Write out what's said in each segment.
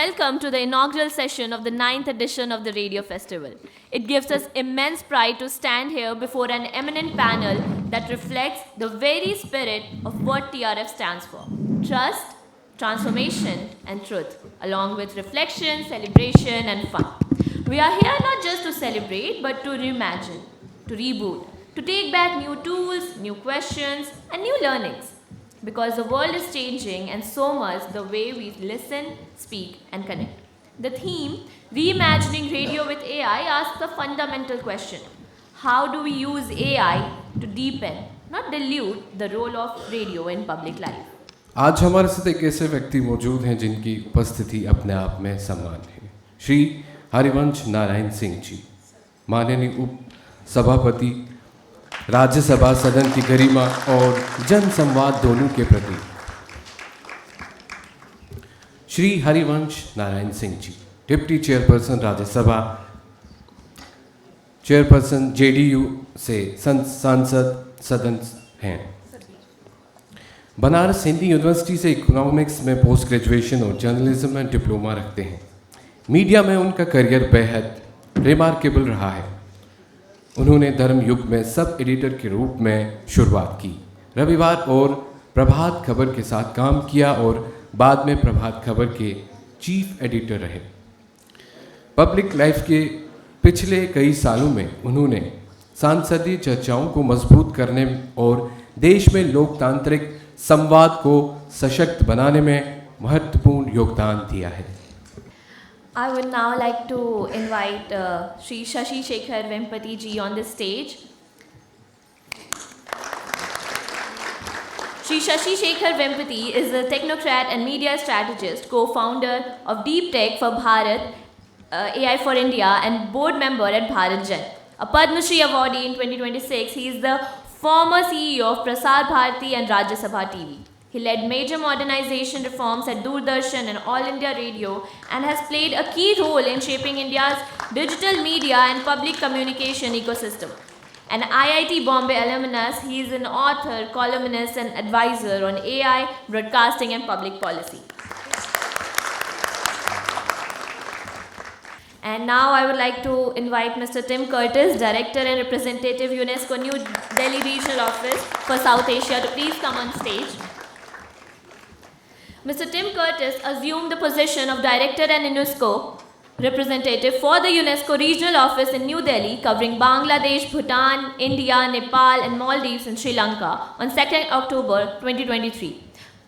welcome to the inaugural session of the 9th edition of the Radio Festival. It gives us immense pride to stand here before an eminent panel that reflects the very spirit of what TRF stands for: trust, transformation, and truth, along with reflection, celebration, and fun. We are here not just to celebrate, but to reimagine, to reboot, to take back new tools, new questions, and new learnings. Because the world is changing, and so must the way we listen, speak, and connect. The theme, Reimagining Radio with AI, asks the fundamental question: how do we use AI to deepen, not dilute, the role of radio in public life? आज हमारे साथ एक ऐसे व्यक्ति मौजूद हैं जिनकी उपस्थिति अपने आप में सम्मान है। श्री हरिवंश नारायण सिंह जी, माननीय उप सभापति, राज्यसभा सदन की गरिमा और जन संवाद दोनों के प्रति। Shri Harivansh Narayan Singh ji, deputy chairperson Rajya Sabha, chairperson JDU से सांसद सदन हैं। बनारस हिंदी यूनिवर्सिटी से इकोनॉमिक्स में पोस्ट ग्रेजुएशन और जर्नलिज्म में डिप्लोमा रखते हैं। मीडिया में उनका करियर बेहद रिमार्केबल रहा है। उन्होंने धर्म युग में सब एडिटर के रूप में शुरुआत की, रविवार और प्रभात खबर के साथ काम किया और बाद में प्रभात खबर के चीफ एडिटर रहे। पब्लिक लाइफ के पिछले कई सालों में उन्होंने सांसदीय चर्चाओं को मजबूत करने और देश में लोकतांत्रिक संवाद को सशक्त बनाने में महत्वपूर्ण योगदान दिया है। I would now like to invite Shri Shashi, Shekhar, Vempati ji on the stage. Shri Shashi Shekhar Vempati is a technocrat and media strategist, co-founder of Deep Tech for Bharat, AI for India, and board member at Bharat Jan. A Padma Shri awardee in 2026, he is the former CEO of Prasar, Bharati, and Rajya Sabha TV. He led major modernization reforms at Doordarshan and All India Radio and has played a key role in shaping India's digital media and public communication ecosystem. An IIT Bombay alumnus, he is an author, columnist, and advisor on AI, broadcasting, and public policy. And now I would like to invite Mr. Tim Curtis, Director and Representative, UNESCO New Delhi Regional Office for South Asia, to please come on stage. Mr. Tim Curtis assumed the position of Director and UNESCO Representative for the UNESCO Regional Office in New Delhi, covering Bangladesh, Bhutan, India, Nepal, and Maldives and Sri Lanka on 2nd October 2023.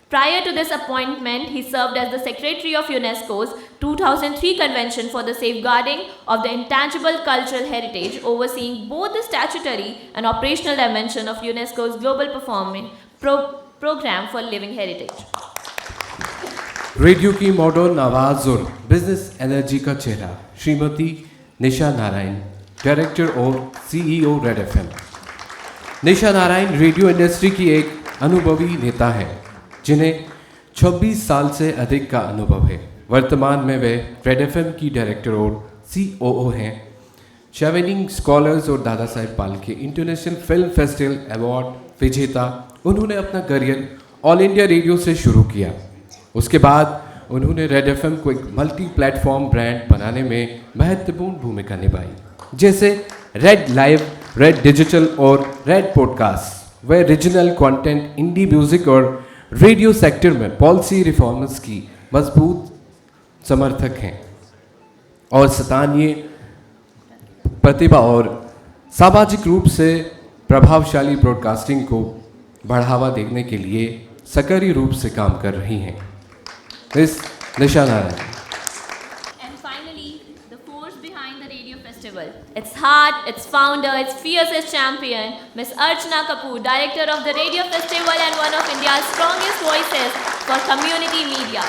Prior to this appointment, he served as the Secretary of UNESCO's 2003 Convention for the Safeguarding of the Intangible Cultural Heritage, overseeing both the statutory and operational dimension of UNESCO's Global Performing Program for Living Heritage. Radio की modern आवाज़ और business energy का चेहरा Shrimati Nisha Narayan, director और CEO red FM. निशा Narayan radio industry की एक अनुभवी नेता है जिन्हें 26 साल से अधिक का अनुभव है। वर्तमान में वे रेड एफएम की डायरेक्टर और सीओओ हैं। शेवेनिंग स्कॉलर्स और Dada Saheb Phalke international film festival award विजेता, उन्होंने अपना करियर ऑल इंडिया रेडियो से शुरू किया। उसके बाद उन्होंने रेड एफएम को एक मल्टी प्लेटफॉर्म ब्रांड बनाने में महत्वपूर्ण भूमिका निभाई, जैसे रेड लाइव, रेड डिजिटल और रेड पॉडकास्ट। वे रीजनल कंटेंट, इंडी म्यूजिक और रेडियो सेक्टर में पॉलिसी रिफॉर्म्स की मजबूत समर्थक हैं और स्थानीय प्रतिभा और सामाजिक रूप से प्रभावशाली ब्रॉडकास्टिंग को बढ़ावा देने के लिए सक्रिय रूप से काम कर रही हैं। Miss Nisha Narayan. And finally, the force behind the Radio Festival, its heart, its founder, its fiercest champion, Miss Archana Kapoor, Director of the Radio Festival and one of India's strongest voices for community media.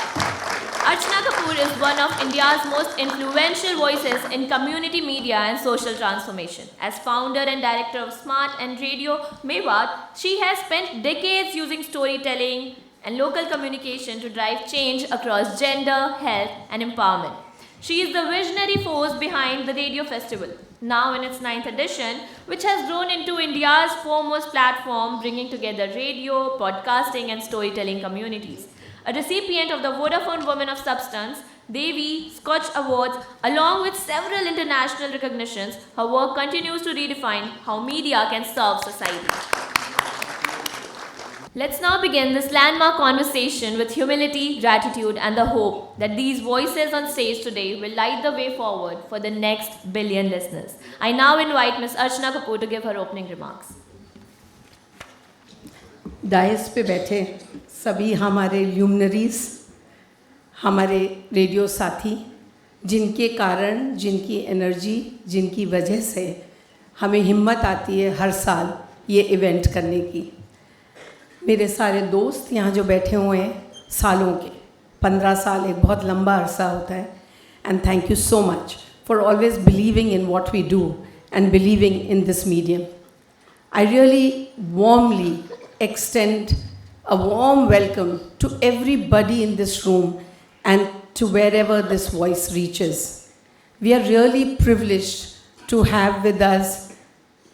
Archana Kapoor is one of India's most influential voices in community media and social transformation. As founder and director of Smart and Radio Mewat, she has spent decades using storytelling and local communication to drive change across gender, health, and empowerment. She is the visionary force behind the Radio Festival, now in its 9th edition, which has grown into India's foremost platform, bringing together radio, podcasting, and storytelling communities. A recipient of the Vodafone Women of Substance Devi, Scotch Awards, along with several international recognitions, her work continues to redefine how media can serve society. Let's now begin this landmark conversation with humility, gratitude, and the hope that these voices on stage today will light the way forward for the next billion listeners. I now invite Ms. Archana Kapoor to give her opening remarks. Dais पे बैठे सभी हमारे luminaries, हमारे radio साथी, जिनके कारण, जिनकी energy, जिनकी वजह से हमें हिम्मत आती है हर साल ये इवेंट करने की। मेरे सारे दोस्त यहाँ जो बैठे हुए हैं, सालों के 15 साल एक बहुत लंबा अरसा होता है। And thank you so much for always believing in what we do and believing in this medium. I really warmly extend a warm welcome to everybody in this room and to wherever this voice reaches. We are really privileged to have with us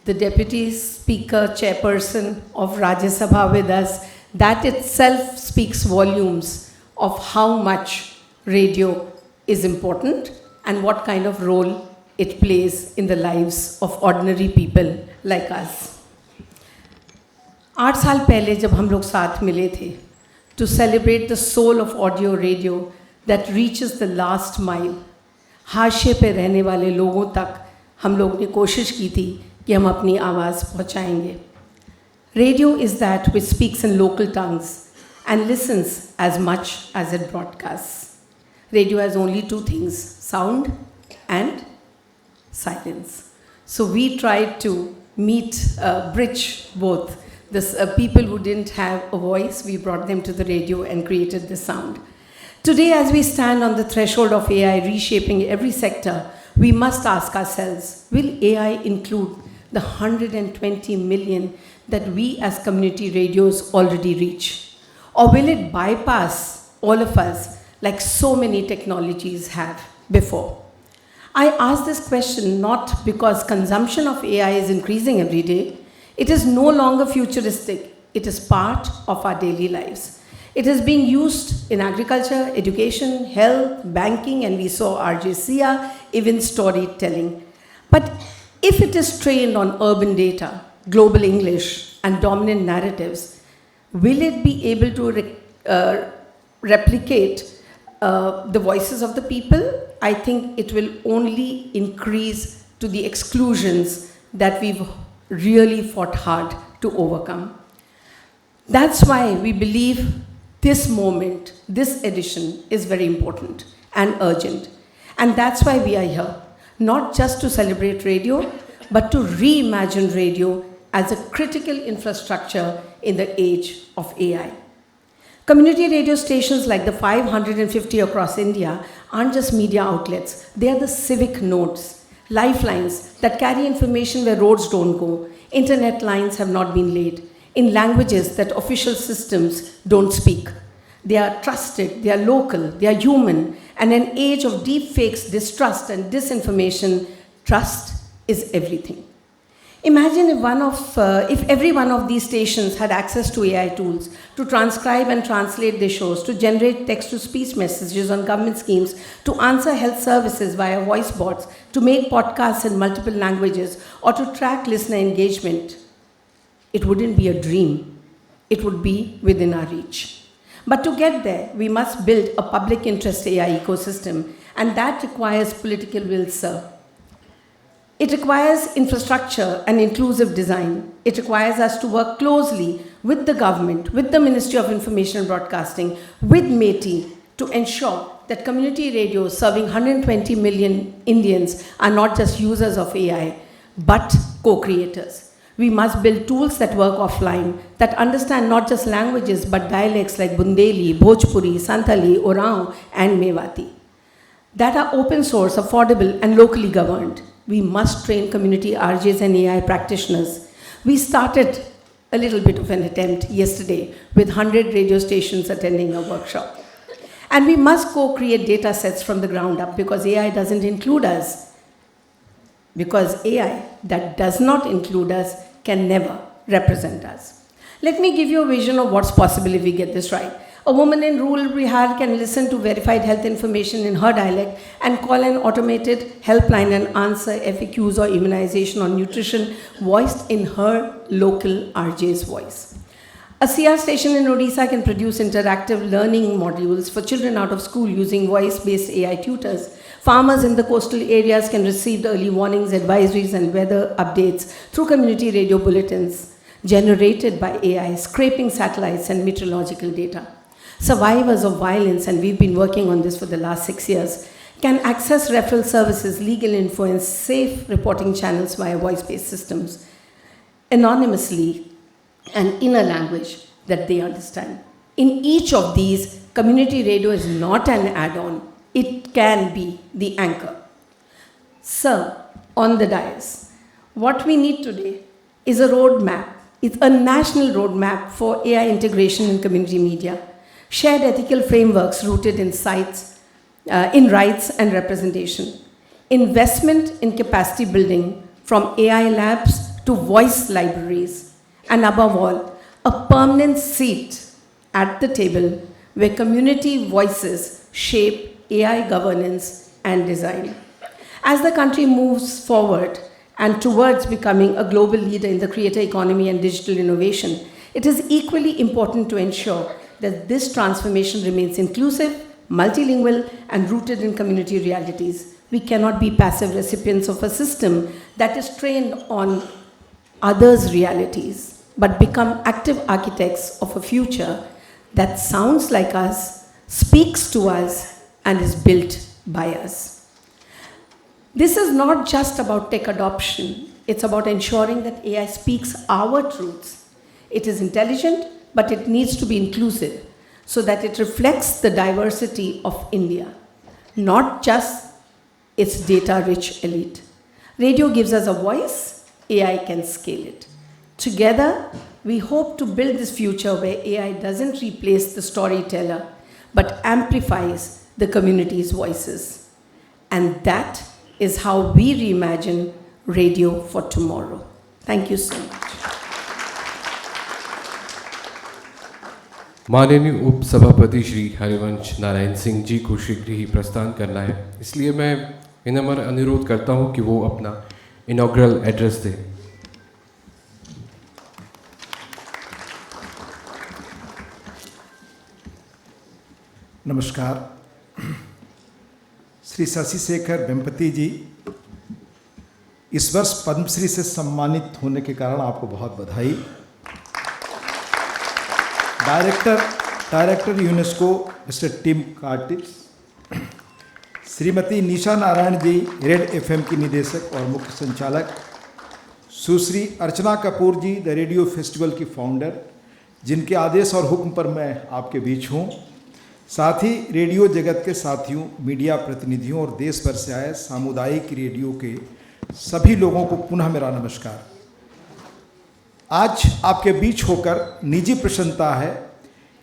the Deputy Speaker, Chairperson of Rajya Sabha with us. That itself speaks volumes of how much radio is important and what kind of role it plays in the lives of ordinary people like us. 8 साल पहले जब हम लोग साथ मिले थे to celebrate the soul of audio radio that reaches the last mile, हाशिए पे रहने वाले लोगों तक हम लोग ने कोशिश की थी कि हम अपनी आवाज़ पहुंचाएंगे। Radio is that which speaks in local tongues and listens as much as it broadcasts. Radio has only 2 things, sound and silence. So we tried to bridge both. People who didn't have a voice, we brought them to the radio and created the sound. Today, as we stand on the threshold of AI reshaping every sector, we must ask ourselves, will AI include the 120 million that we as community radios already reach? Or will it bypass all of us like so many technologies have before? I ask this question not because consumption of AI is increasing every day. It is no longer futuristic. It is part of our daily lives. It is being used in agriculture, education, health, banking, and we saw RJCA, even storytelling. But if it is trained on urban data, global English, and dominant narratives, will it be able to replicate the voices of the people? I think it will only increase to the exclusions that we've really fought hard to overcome. That's why we believe this moment, this edition is very important and urgent. And that's why we are here, not just to celebrate radio, but to reimagine radio as a critical infrastructure in the age of AI. Community radio stations like the 550 across India aren't just media outlets, they are the civic nodes, lifelines that carry information where roads don't go. Internet lines have not been laid in languages that official systems don't speak. They are trusted, they are local, they are human, and in an age of deep fakes, distrust, and disinformation, trust is everything. Imagine if every one of these stations had access to AI tools to transcribe and translate their shows, to generate text-to-speech messages on government schemes, to answer health services via voice bots, to make podcasts in multiple languages, or to track listener engagement. It wouldn't be a dream. It would be within our reach. But to get there, we must build a public interest AI ecosystem, and that requires political will, sir. It requires infrastructure and inclusive design. It requires us to work closely with the government, with the Ministry of Information and Broadcasting, with METI, to ensure that community radios serving 120 million Indians are not just users of AI, but co-creators. We must build tools that work offline, that understand not just languages, but dialects like Bundeli, Bhojpuri, Santali, Oraon, and Mewati, that are open source, affordable, and locally governed. We must train community RJs and AI practitioners. We started a little bit of an attempt yesterday with 100 radio stations attending a workshop. And we must co-create data sets from the ground up because AI doesn't include us. Because AI that does not include us can never represent us. Let me give you a vision of what's possible if we get this right. A woman in rural Bihar can listen to verified health information in her dialect and call an automated helpline and answer FAQs or immunization or nutrition voiced in her local RJ's voice. A CR station in Odisha can produce interactive learning modules for children out of school using voice-based AI tutors. Farmers in the coastal areas can receive early warnings, advisories, and weather updates through community radio bulletins generated by AI, scraping satellites and meteorological data. Survivors of violence, and we've been working on this for the last 6 years, can access referral services, legal info, and safe reporting channels via voice-based systems, anonymously and in a language that they understand. In each of these, community radio is not an add-on, it can be the anchor. Sir, on the dais, what we need today is a roadmap. It's a national roadmap for AI integration in community media. Shared ethical frameworks rooted in rights and representation. Investment in capacity building from AI labs to voice libraries. And above all, a permanent seat at the table where community voices shape AI governance and design. As the country moves forward and towards becoming a global leader in the creator economy and digital innovation, it is equally important to ensure that this transformation remains inclusive, multilingual, and rooted in community realities. We cannot be passive recipients of a system that is trained on others' realities, but become active architects of a future that sounds like us, speaks to us, and is built by us. This is not just about tech adoption. It's about ensuring that AI speaks our truths. It is intelligent, but it needs to be inclusive so that it reflects the diversity of India, not just its data-rich elite. Radio gives us a voice, AI can scale it. Together, we hope to build this future where AI doesn't replace the storyteller, but amplifies the community's voices. And that is how we reimagine radio for tomorrow. Thank you so much. माननीय उप सभापति श्री हरिवंश नारायण सिंह जी को शीघ्र ही प्रस्थान करना है, इसलिए मैं विनम्र अनुरोध करता हूं कि वो अपना इनॉग्रल एड्रेस दें। नमस्कार। श्री शशि शेखर वेम्पति जी, इस वर्ष पद्मश्री से सम्मानित होने के कारण आपको बहुत बधाई। Director UNESCO mister Tim Curtis, Shrimati Nisha Narayan ji Red FM की निदेशक और मुख्य संचालक, Sushri Archana Kapoor ji the radio festival की फाउंडर, जिनके आदेश और हुक्म पर मैं आपके बीच हूँ, साथ ही रेडियो जगत के साथियों, मीडिया प्रतिनिधियों और देश भर से आए सामुदायिक रेडियो के सभी लोगों को पुनः मेरा नमस्कार। आज आपके बीच होकर निजी प्रसन्नता है,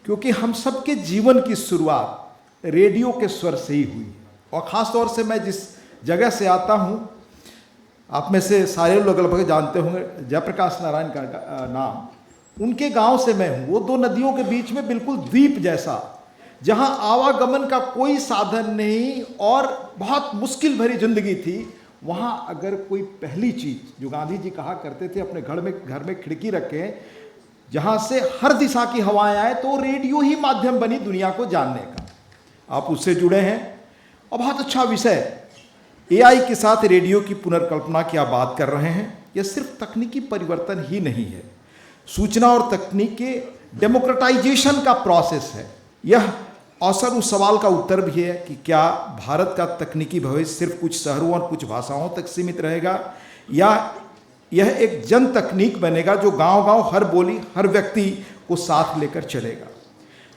क्योंकि हम सबके जीवन की शुरुआत रेडियो के स्वर से ही हुई। और ख़ास तौर से मैं जिस जगह से आता हूँ, आप में से सारे लोग लगभग जानते होंगे जयप्रकाश नारायण का नाम, उनके गांव से मैं हूँ। वो दो नदियों के बीच में बिल्कुल द्वीप जैसा, जहाँ आवागमन का कोई साधन नहीं और बहुत मुश्किल भरी जिंदगी थी, वहाँ अगर कोई पहली चीज़ जो गांधी जी कहा करते थे, अपने घर में खिड़की रखें जहाँ से हर दिशा की हवाएं आए, तो रेडियो ही माध्यम बनी दुनिया को जानने का। आप उससे जुड़े हैं और बहुत अच्छा विषय एआई के साथ रेडियो की पुनर्कल्पना की आप बात कर रहे हैं। यह सिर्फ तकनीकी परिवर्तन ही नहीं है, सूचना और तकनीक के डेमोक्रेटाइजेशन का प्रोसेस है। यह अवसर उस सवाल का उत्तर भी है कि क्या भारत का तकनीकी भविष्य सिर्फ कुछ शहरों और कुछ भाषाओं तक सीमित रहेगा, या यह एक जन तकनीक बनेगा जो गांव-गांव, हर बोली, हर व्यक्ति को साथ लेकर चलेगा।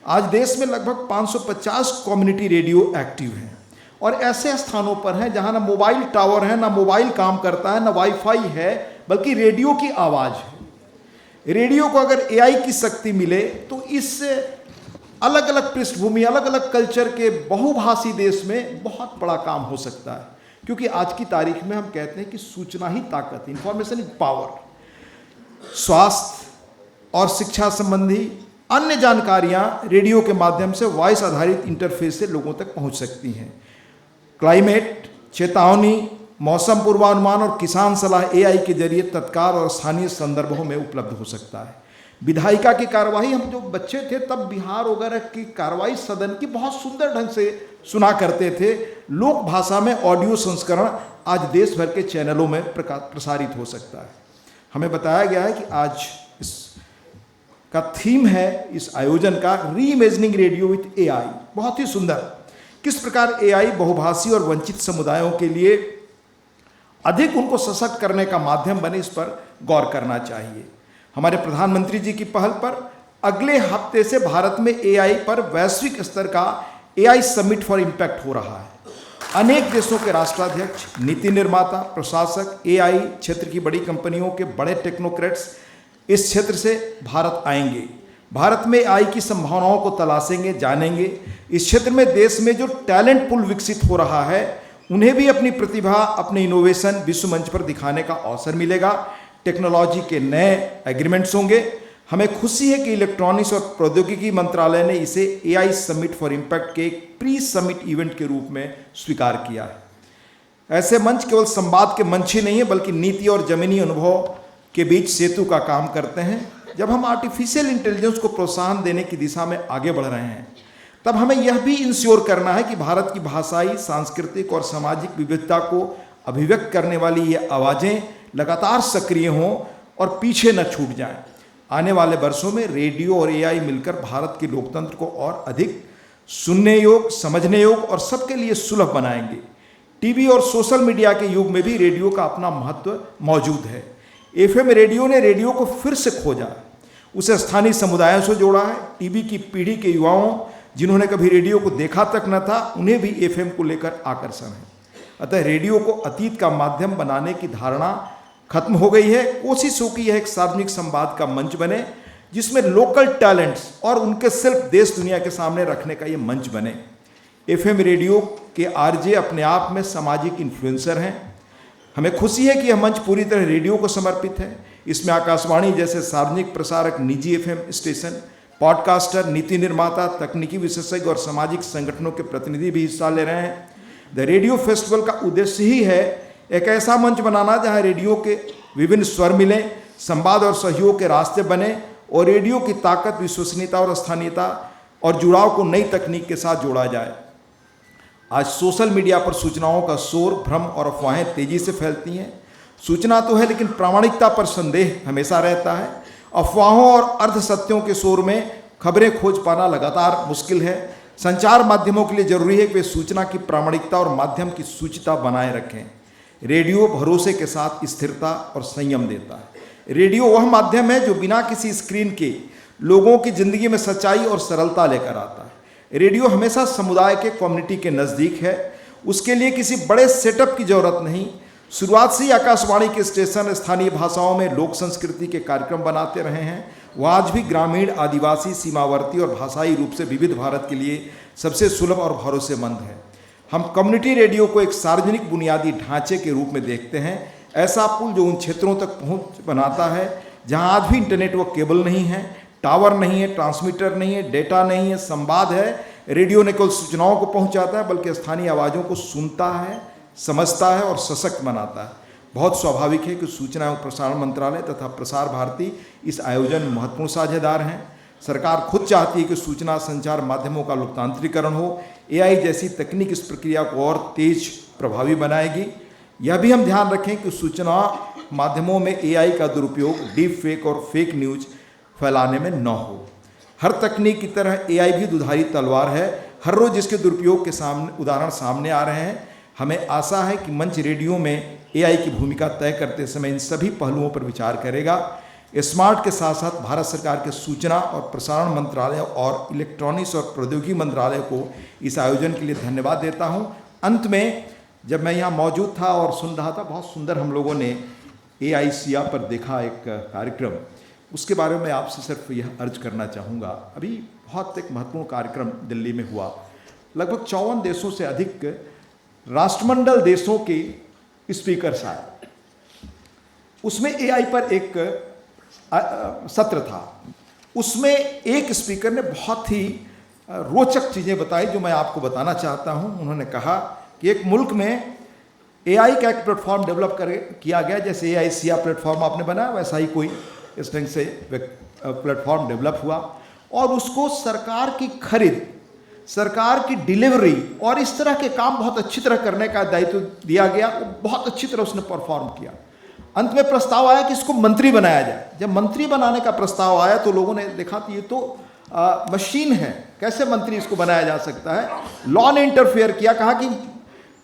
आज देश में लगभग 550 कम्युनिटी रेडियो एक्टिव हैं और ऐसे स्थानों पर हैं जहां ना मोबाइल टावर है, ना मोबाइल काम करता है, ना वाईफाई है, बल्कि रेडियो की आवाज़ है। रेडियो को अगर एआई की शक्ति मिले तो इससे अलग अलग पृष्ठभूमि, अलग अलग कल्चर के बहुभाषी देश में बहुत बड़ा काम हो सकता है। क्योंकि आज की तारीख में हम कहते हैं कि सूचना ही ताकत, इंफॉर्मेशन इज पावर। स्वास्थ्य और शिक्षा संबंधी अन्य जानकारियां रेडियो के माध्यम से वॉइस आधारित इंटरफेस से लोगों तक पहुंच सकती हैं। क्लाइमेट, चेतावनी, मौसम पूर्वानुमान और किसान सलाह एआई के जरिए तत्काल और स्थानीय संदर्भों में उपलब्ध हो सकता है। विधायिका की कार्यवाही, हम जो बच्चे थे तब बिहार वगैरह की कार्यवाही सदन की बहुत सुंदर ढंग से सुना करते थे। लोक भाषा में ऑडियो संस्करण आज देश भर के चैनलों में प्रसारित हो सकता है। हमें बताया गया है कि आज इसका थीम है इस आयोजन का रीइमेजिनिंग रेडियो विथ एआई। बहुत ही सुंदर, किस प्रकार एआई बहुभाषी और वंचित समुदायों के लिए अधिक उनको सशक्त करने का माध्यम बने, इस पर गौर करना चाहिए। हमारे प्रधानमंत्री जी की पहल पर अगले हफ्ते से भारत में एआई पर वैश्विक स्तर का एआई समिट फॉर इम्पैक्ट हो रहा है। अनेक देशों के राष्ट्राध्यक्ष, नीति निर्माता, प्रशासक, एआई क्षेत्र की बड़ी कंपनियों के बड़े टेक्नोक्रेट्स इस क्षेत्र से भारत आएंगे। भारत में एआई की संभावनाओं को तलाशेंगे, जानेंगे। इस क्षेत्र में देश में जो टैलेंट पूल विकसित हो रहा है, उन्हें भी अपनी प्रतिभा, अपने इनोवेशन विश्व मंच पर दिखाने का अवसर मिलेगा। टेक्नोलॉजी के नए एग्रीमेंट्स होंगे। हमें खुशी है कि इलेक्ट्रॉनिक्स और प्रौद्योगिकी मंत्रालय ने इसे एआई समिट फॉर इम्पैक्ट के एक प्री समिट इवेंट के रूप में स्वीकार किया है। ऐसे मंच केवल संवाद के मंच ही नहीं है, बल्कि नीति और जमीनी अनुभव के बीच सेतु का काम करते हैं। जब हम आर्टिफिशियल इंटेलिजेंस को प्रोत्साहन देने की दिशा में आगे बढ़ रहे हैं, तब हमें यह भी इंश्योर करना है कि भारत की भाषाई, सांस्कृतिक और सामाजिक विविधता को अभिव्यक्त करने वाली ये आवाज़ें लगातार सक्रिय हों और पीछे न छूट जाएं। आने वाले वर्षों में रेडियो और एआई मिलकर भारत के लोकतंत्र को और अधिक सुनने योग्य, समझने योग्य और सबके लिए सुलभ बनाएंगे। टीवी और सोशल मीडिया के युग में भी रेडियो का अपना महत्व मौजूद है। एफएम रेडियो ने रेडियो को फिर से खोजा, उसे स्थानीय समुदायों से जोड़ा है। टीवी की पीढ़ी के युवाओं, जिन्होंने कभी रेडियो को देखा तक न था, उन्हें भी एफएम को लेकर आकर्षण है। अतः रेडियो को अतीत का माध्यम बनाने की धारणा खत्म हो गई है। कोशिश हो कि यह एक सार्वजनिक संवाद का मंच बने, जिसमें लोकल टैलेंट्स और उनके शिल्प देश दुनिया के सामने रखने का ये मंच बने। एफएम रेडियो के आरजे अपने आप में सामाजिक इन्फ्लुएंसर हैं। हमें खुशी है कि यह मंच पूरी तरह रेडियो को समर्पित है। इसमें आकाशवाणी जैसे सार्वजनिक प्रसारक, निजी एफएम स्टेशन, पॉडकास्टर, नीति निर्माता, तकनीकी विशेषज्ञ और सामाजिक संगठनों के प्रतिनिधि भी हिस्सा ले रहे हैं। द रेडियो फेस्टिवल का उद्देश्य ही है एक ऐसा मंच बनाना जहां रेडियो के विभिन्न स्वर मिलें, संवाद और सहयोग के रास्ते बने और रेडियो की ताकत, विश्वसनीयता और स्थानीयता और जुड़ाव को नई तकनीक के साथ जोड़ा जाए। आज सोशल मीडिया पर सूचनाओं का शोर, भ्रम और अफवाहें तेजी से फैलती हैं। सूचना तो है, लेकिन प्रामाणिकता पर संदेह हमेशा रहता है। अफवाहों और अर्धसत्यों के शोर में खबरें खोज पाना लगातार मुश्किल है। संचार माध्यमों के लिए जरूरी है कि वे सूचना की प्रामाणिकता और माध्यम की सूचिता बनाए रखें। रेडियो भरोसे के साथ स्थिरता और संयम देता है। रेडियो वह माध्यम है जो बिना किसी स्क्रीन के लोगों की जिंदगी में सच्चाई और सरलता लेकर आता है। रेडियो हमेशा समुदाय के, कम्युनिटी के नज़दीक है। उसके लिए किसी बड़े सेटअप की जरूरत नहीं। शुरुआत से ही आकाशवाणी के स्टेशन स्थानीय भाषाओं में लोक संस्कृति के कार्यक्रम बनाते रहे हैं। वह आज भी ग्रामीण, आदिवासी, सीमावर्ती और भाषाई रूप से विविध भारत के लिए सबसे सुलभ और भरोसेमंद है। हम कम्युनिटी रेडियो को एक सार्वजनिक बुनियादी ढांचे के रूप में देखते हैं, ऐसा पुल जो उन क्षेत्रों तक पहुंच बनाता है जहां आज भी इंटरनेट व केबल नहीं है, टावर नहीं है, ट्रांसमीटर नहीं है, डेटा नहीं है, संवाद है। रेडियो न केवल सूचनाओं को पहुंचाता है, बल्कि स्थानीय आवाज़ों को सुनता है, समझता है और सशक्त बनाता है। बहुत स्वाभाविक है कि सूचना एवं प्रसारण मंत्रालय तथा प्रसार भारती इस आयोजन में महत्वपूर्ण साझेदार हैं। सरकार खुद चाहती है कि सूचना संचार माध्यमों का लोकतांत्रिकरण हो। एआई जैसी तकनीक इस प्रक्रिया को और तेज, प्रभावी बनाएगी। यह भी हम ध्यान रखें कि सूचना माध्यमों में एआई का दुरुपयोग, डीप फेक और फेक न्यूज फैलाने में न हो। हर तकनीक की तरह एआई भी दुधारी तलवार है। हर रोज इसके दुरुपयोग के उदाहरण सामने आ रहे हैं। हमें आशा है कि मंच रेडियो में एआई की भूमिका तय करते समय इन सभी पहलुओं पर विचार करेगा। स्मार्ट के साथ साथ भारत सरकार के सूचना और प्रसारण मंत्रालय और इलेक्ट्रॉनिक्स और प्रौद्योगिकी मंत्रालय को इस आयोजन के लिए धन्यवाद देता हूं। अंत में, जब मैं यहाँ मौजूद था और सुन रहा था, बहुत सुंदर हम लोगों ने एआईसीआ पर देखा एक कार्यक्रम। उसके बारे में आपसे सिर्फ यह अर्ज करना चाहूँगा। अभी बहुत एक महत्वपूर्ण कार्यक्रम दिल्ली में हुआ। लगभग 54 देशों से अधिक राष्ट्रमंडल देशों के स्पीकर्स आए। उसमें एआई पर एक सत्र था। उसमें एक स्पीकर ने बहुत ही रोचक चीज़ें बताई जो मैं आपको बताना चाहता हूं। उन्होंने कहा कि एक मुल्क में एआई का एक प्लेटफॉर्म डेवलप किया गया, जैसे एआई सिया प्लेटफॉर्म आपने बनाया वैसा ही कोई इस ढंग से प्लेटफॉर्म डेवलप हुआ, और उसको सरकार की खरीद, सरकार की डिलीवरी और इस तरह के काम बहुत अच्छी तरह करने का दायित्व दिया गया। वो बहुत अच्छी तरह उसने परफॉर्म किया। अंत में प्रस्ताव आया कि इसको मंत्री बनाया जाए। जब मंत्री बनाने का प्रस्ताव आया तो लोगों ने देखा कि ये तो मशीन है, कैसे मंत्री इसको बनाया जा सकता है। लॉ ने इंटरफेयर किया, कहा कि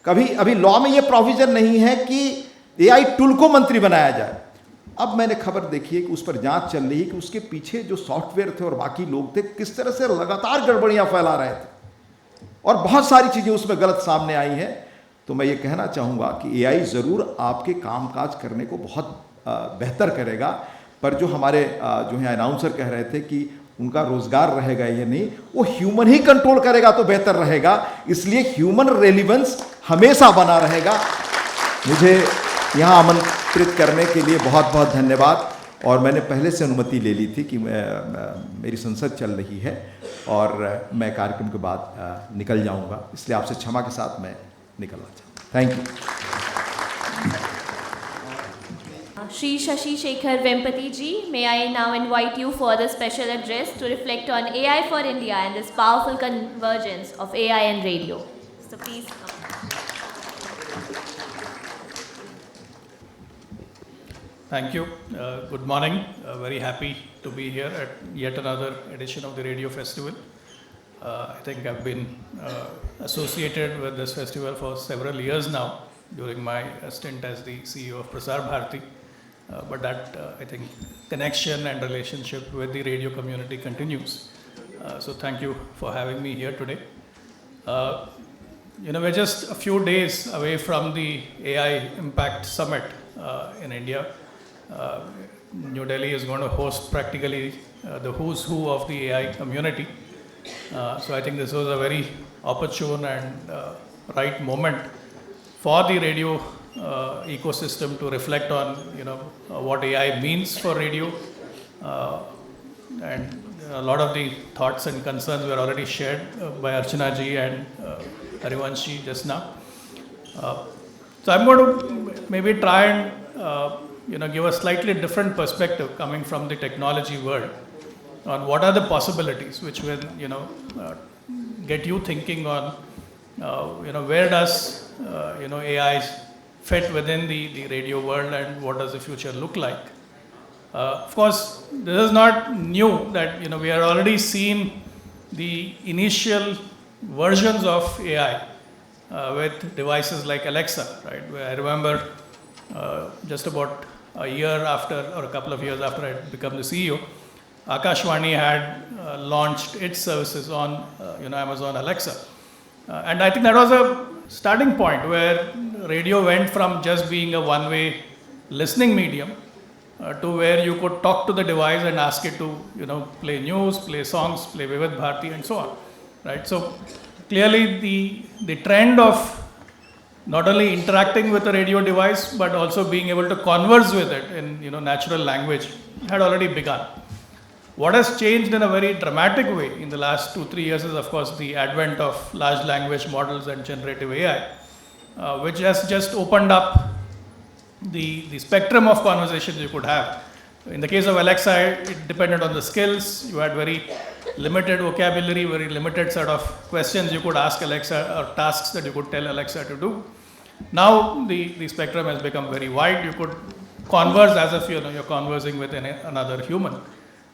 कभी अभी लॉ में ये प्रोविजन नहीं है कि एआई टूल को मंत्री बनाया जाए। अब मैंने खबर देखी है कि उस पर जांच चल रही है कि उसके पीछे जो सॉफ्टवेयर थे और बाकी लोग थे किस तरह से लगातार गड़बड़ियां फैला रहे थे, और बहुत सारी चीजें उसमें गलत सामने आई हैं। तो मैं ये कहना चाहूँगा कि एआई ज़रूर आपके कामकाज करने को बहुत बेहतर करेगा, पर जो हमारे जो है अनाउंसर कह रहे थे कि उनका रोजगार रहेगा या नहीं, वो ह्यूमन ही कंट्रोल करेगा तो बेहतर रहेगा। इसलिए ह्यूमन रेलिवेंस हमेशा बना रहेगा। मुझे यहाँ आमंत्रित करने के लिए बहुत बहुत धन्यवाद। और मैंने पहले से अनुमति ले ली थी कि मेरी संसद चल रही है और मैं कार्यक्रम के बाद निकल जाऊँगा, इसलिए आपसे क्षमा के साथ मैं निकलना चाहूँ। Thank you. Shri, Shashi, Shekhar, Vempati ji, may I now invite you for the special address to reflect on AI for India and this powerful convergence of AI and radio. So please come. Thank you. Good morning. Very happy to be here at yet another edition of the Radio Festival. I think I've been associated with this festival for several years now during my stint as the CEO of Prasar Bharati. But that, I think, connection and relationship with the radio community continues. So thank you for having me here today. We're just a few days away from the AI Impact Summit in India. New Delhi is going to host practically the who's who of the AI community. So I think this was a very opportune and right moment for the radio ecosystem to reflect on what AI means for radio, and a lot of the thoughts and concerns were already shared by Archana ji and Harivansh ji just now. So I'm going to maybe try and give a slightly different perspective coming from the technology world on what are the possibilities which will get you thinking on where does AI fit within the radio world and what does the future look like. Of course, this is not new that we are already seeing the initial versions of AI with devices like Alexa, right? Where I remember just about a year after or a couple of years after I had become the CEO, Akashvani had launched its services on Amazon Alexa. And I think that was a starting point where radio went from just being a one-way listening medium to where you could talk to the device and ask it to play news, play songs, play Bharati and so on, right? So clearly the trend of not only interacting with a radio device but also being able to converse with it in natural language had already begun. What has changed in a very dramatic way in the last 2-3 years is, of course, the advent of large language models and generative AI, which has just opened up the spectrum of conversations you could have. In the case of Alexa, it depended on the skills. You had very limited vocabulary, very limited set of questions you could ask Alexa or tasks that you could tell Alexa to do. Now the spectrum has become very wide. You could converse as if you're conversing with another human.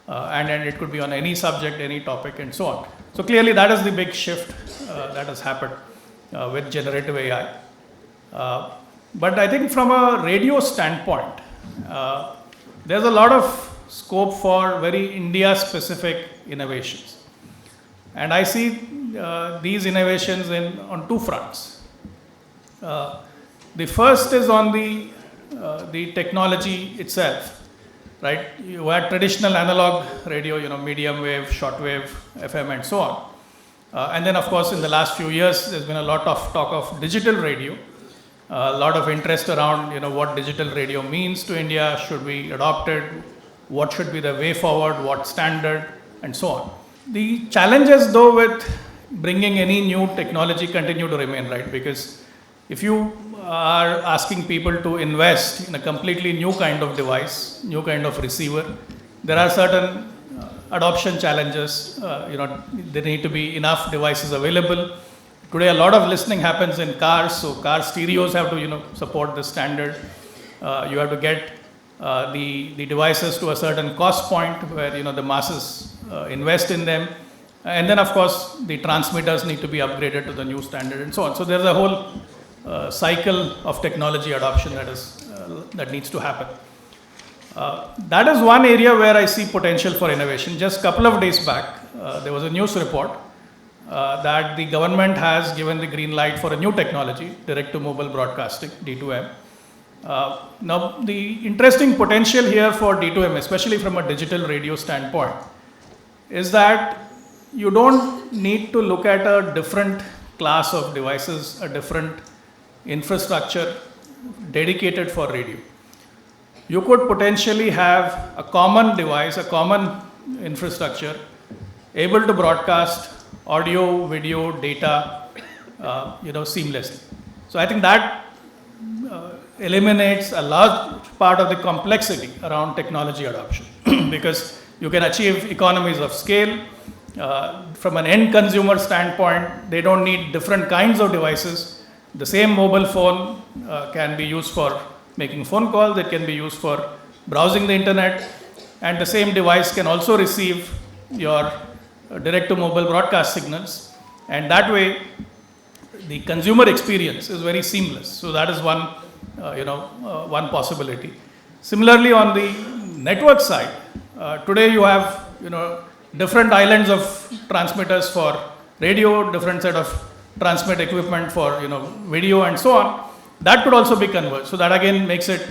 And it could be on any subject, any topic, and so on. So clearly that is the big shift that has happened with generative AI. But I think from a radio standpoint, there's a lot of scope for very India-specific innovations. And I see these innovations on two fronts. The first is on the technology itself. Right, you had traditional analog radio, medium wave, short wave, FM, and so on. And then, of course, in the last few years, there's been a lot of talk of digital radio, a lot of interest around, what digital radio means to India. Should we adopt it? what should be the way forward, what standard, and so on. The challenges, though, with bringing any new technology continue to remain, right? Because if you are asking people to invest in a completely new kind of device, new kind of receiver, there are certain adoption challenges. There need to be enough devices available. Today, a lot of listening happens in cars, so car stereos have to, support the standard. You have to get the devices to a certain cost point where, the masses invest in them. And then, of course, the transmitters need to be upgraded to the new standard and so on. So there's a whole cycle of technology adoption that needs to happen. That is one area where I see potential for innovation. Just a couple of days back, there was a news report that the government has given the green light for a new technology, direct-to-mobile broadcasting, D2M. Now, the interesting potential here for D2M, especially from a digital radio standpoint, is that you don't need to look at a different class of devices, a different infrastructure dedicated for radio. You could potentially have a common device, a common infrastructure, able to broadcast audio, video, data, seamlessly. So I think that eliminates a large part of the complexity around technology adoption because you can achieve economies of scale. From an end consumer standpoint, they don't need different kinds of devices. The same mobile phone can be used for making phone calls, it can be used for browsing the internet, and the same device can also receive your direct-to-mobile broadcast signals, and that way the consumer experience is very seamless. So that is one possibility. Similarly, on the network side, today you have different islands of transmitters for radio, different set of transmit equipment for video and so on. That could also be converged. So that again makes it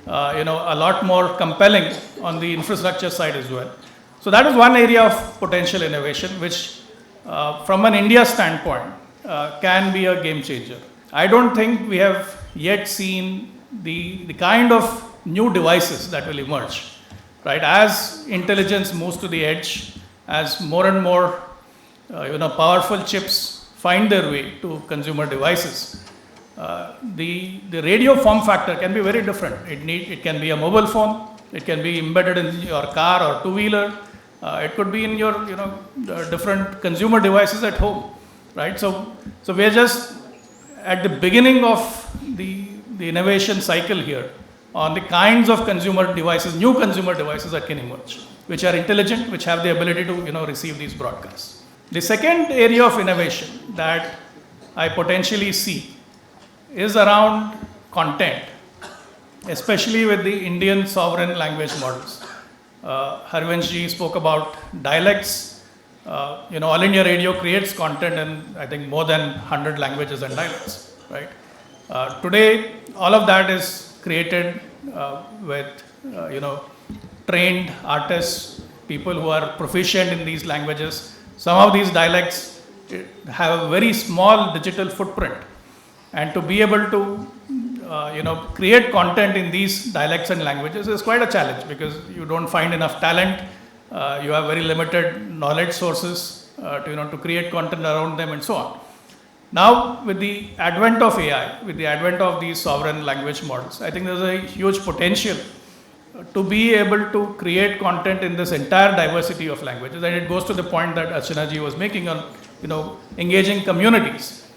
a lot more compelling on the infrastructure side as well. So that is one area of potential innovation which from an India standpoint can be a game changer. I don't think we have yet seen the kind of new devices that will emerge, right? As intelligence moves to the edge, as more and more powerful chips find their way to consumer devices, the radio form factor can be very different. It can be a mobile phone, it can be embedded in your car or two-wheeler, it could be in your different consumer devices at home, right? So we're just at the beginning of the innovation cycle here on the kinds of consumer devices, new consumer devices that can emerge, which are intelligent, which have the ability to receive these broadcasts. The second area of innovation that I potentially see is around content, especially with the Indian sovereign language models. Harivansh spoke about dialects. All India Radio creates content in, I think, more than 100 languages and dialects, right? Today, all of that is created with, trained artists, people who are proficient in these languages. Some of these dialects have a very small digital footprint. And to be able to, create content in these dialects and languages is quite a challenge because you don't find enough talent. You have very limited knowledge sources to create content around them and so on. Now, with the advent of AI, with the advent of these sovereign language models, I think there's a huge potential to be able to create content in this entire diversity of languages. And it goes to the point that Archana ji was making on, engaging communities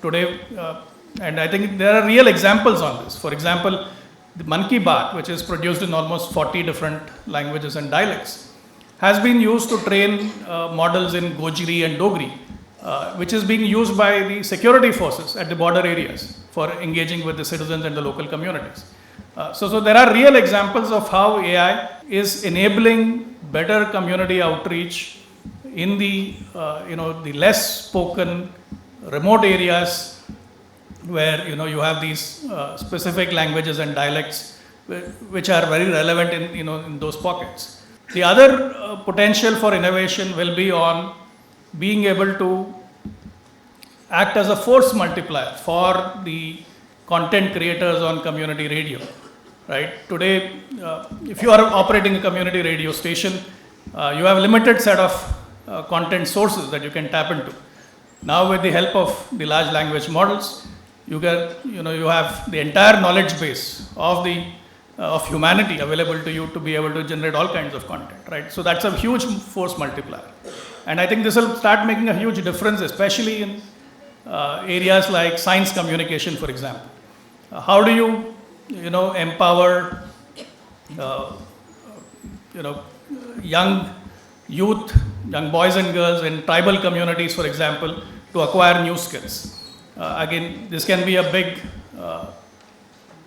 today. And I think there are real examples on this. For example, the Man Ki Baat, which is produced in almost 40 different languages and dialects, has been used to train models in Gojri and Dogri, which is being used by the security forces at the border areas for engaging with the citizens and the local communities. So there are real examples of how AI is enabling better community outreach in the the less spoken remote areas where you have these specific languages and dialects which are very relevant in in those pockets. The other potential for innovation will be on being able to act as a force multiplier for the content creators on community radio, right? Today, if you are operating a community radio station, you have a limited set of content sources that you can tap into. Now, with the help of the large language models, you have the entire knowledge base of humanity available to you to be able to generate all kinds of content, right? So that's a huge force multiplier. And I think this will start making a huge difference, especially in areas like science communication, for example. How do you, empower, young boys and girls in tribal communities, for example, to acquire new skills? Again, this can be a big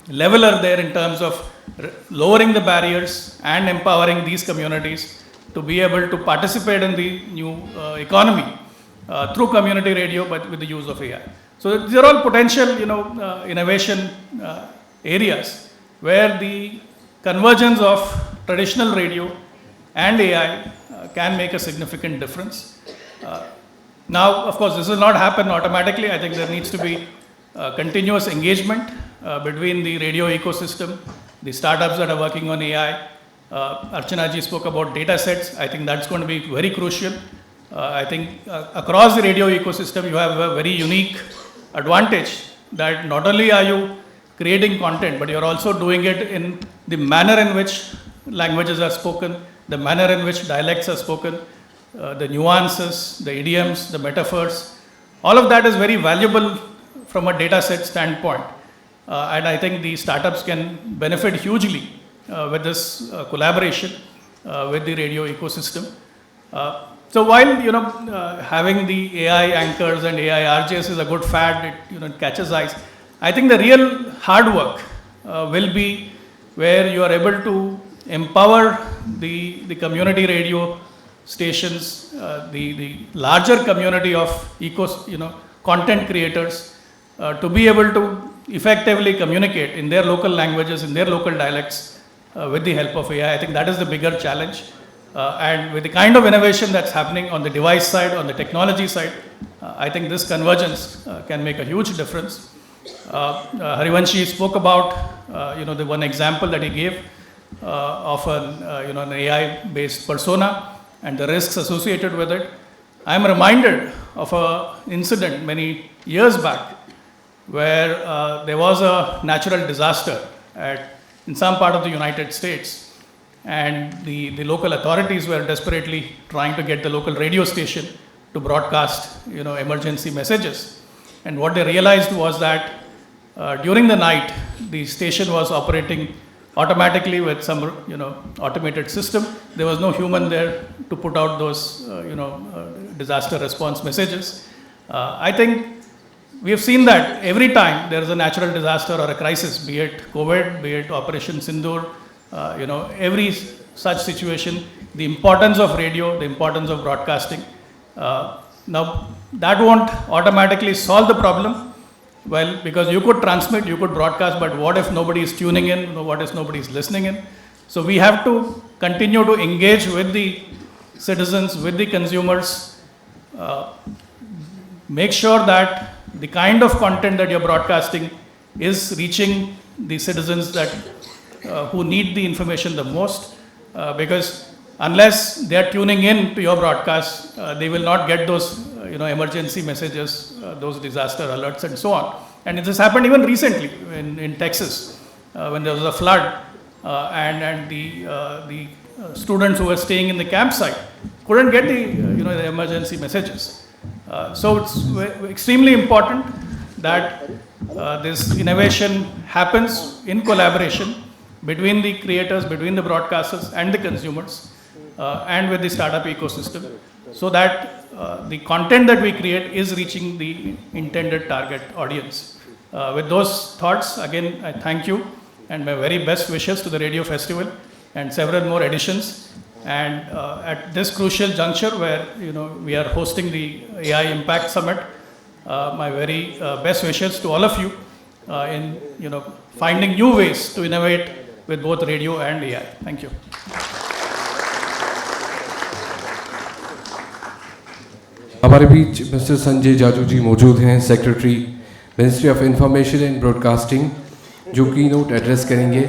leveler there in terms of lowering the barriers and empowering these communities to be able to participate in the new economy through community radio, but with the use of AI. So these are all potential, innovation areas where the convergence of traditional radio and AI can make a significant difference. Now, of course, this will not happen automatically. I think there needs to be continuous engagement between the radio ecosystem, the startups that are working on AI. Archana ji spoke about data sets. I think that's going to be very crucial. I think across the radio ecosystem, you have a very unique advantage that not only are you creating content, but you're also doing it in the manner in which languages are spoken, the manner in which dialects are spoken, the nuances, the idioms, the metaphors. All of that is very valuable from a data set standpoint. And I think the startups can benefit hugely with this collaboration with the radio ecosystem. So while having the AI anchors and AI RJs is a good fad, it catches eyes. I think the real hard work will be where you are able to empower the community radio stations, the larger community of content creators to be able to effectively communicate in their local languages, in their local dialects with the help of AI. I think that is the bigger challenge. And with the kind of innovation that's happening on the device side, on the technology side, I think this convergence can make a huge difference. Harivansh spoke about the one example that he gave of an AI-based persona and the risks associated with it. I am reminded of an incident many years back where there was a natural disaster in some part of the United States. And the local authorities were desperately trying to get the local radio station to broadcast, emergency messages. And what they realized was that during the night, the station was operating automatically with some, automated system. There was no human there to put out those, disaster response messages. I think we have seen that every time there is a natural disaster or a crisis, be it COVID, be it Operation Sindoor, every such situation, the importance of radio, the importance of broadcasting. Now, that won't automatically solve the problem. Well, because you could transmit, you could broadcast, but what if nobody is tuning in? What if nobody is listening in? So we have to continue to engage with the citizens, with the consumers, make sure that the kind of content that you're broadcasting is reaching the citizens who need the information the most, because unless they are tuning in to your broadcast, they will not get those emergency messages, those disaster alerts and so on. And this happened even recently in Texas when there was a flood and the students who were staying in the campsite couldn't get the emergency messages. So it's extremely important that this innovation happens in collaboration between the creators, between the broadcasters and the consumers, and with the startup ecosystem, so that the content that we create is reaching the intended target audience. With those thoughts, again, I thank you and my very best wishes to the Radio Festival and several more editions. And at this crucial juncture where we are hosting the AI Impact Summit, my very best wishes to all of you in finding new ways to innovate with both radio and AI. Thank you. हमारे बीच mister Sanjay Jaju ji मौजूद हैं, secretary ministry of information and broadcasting, जो keynote address करेंगे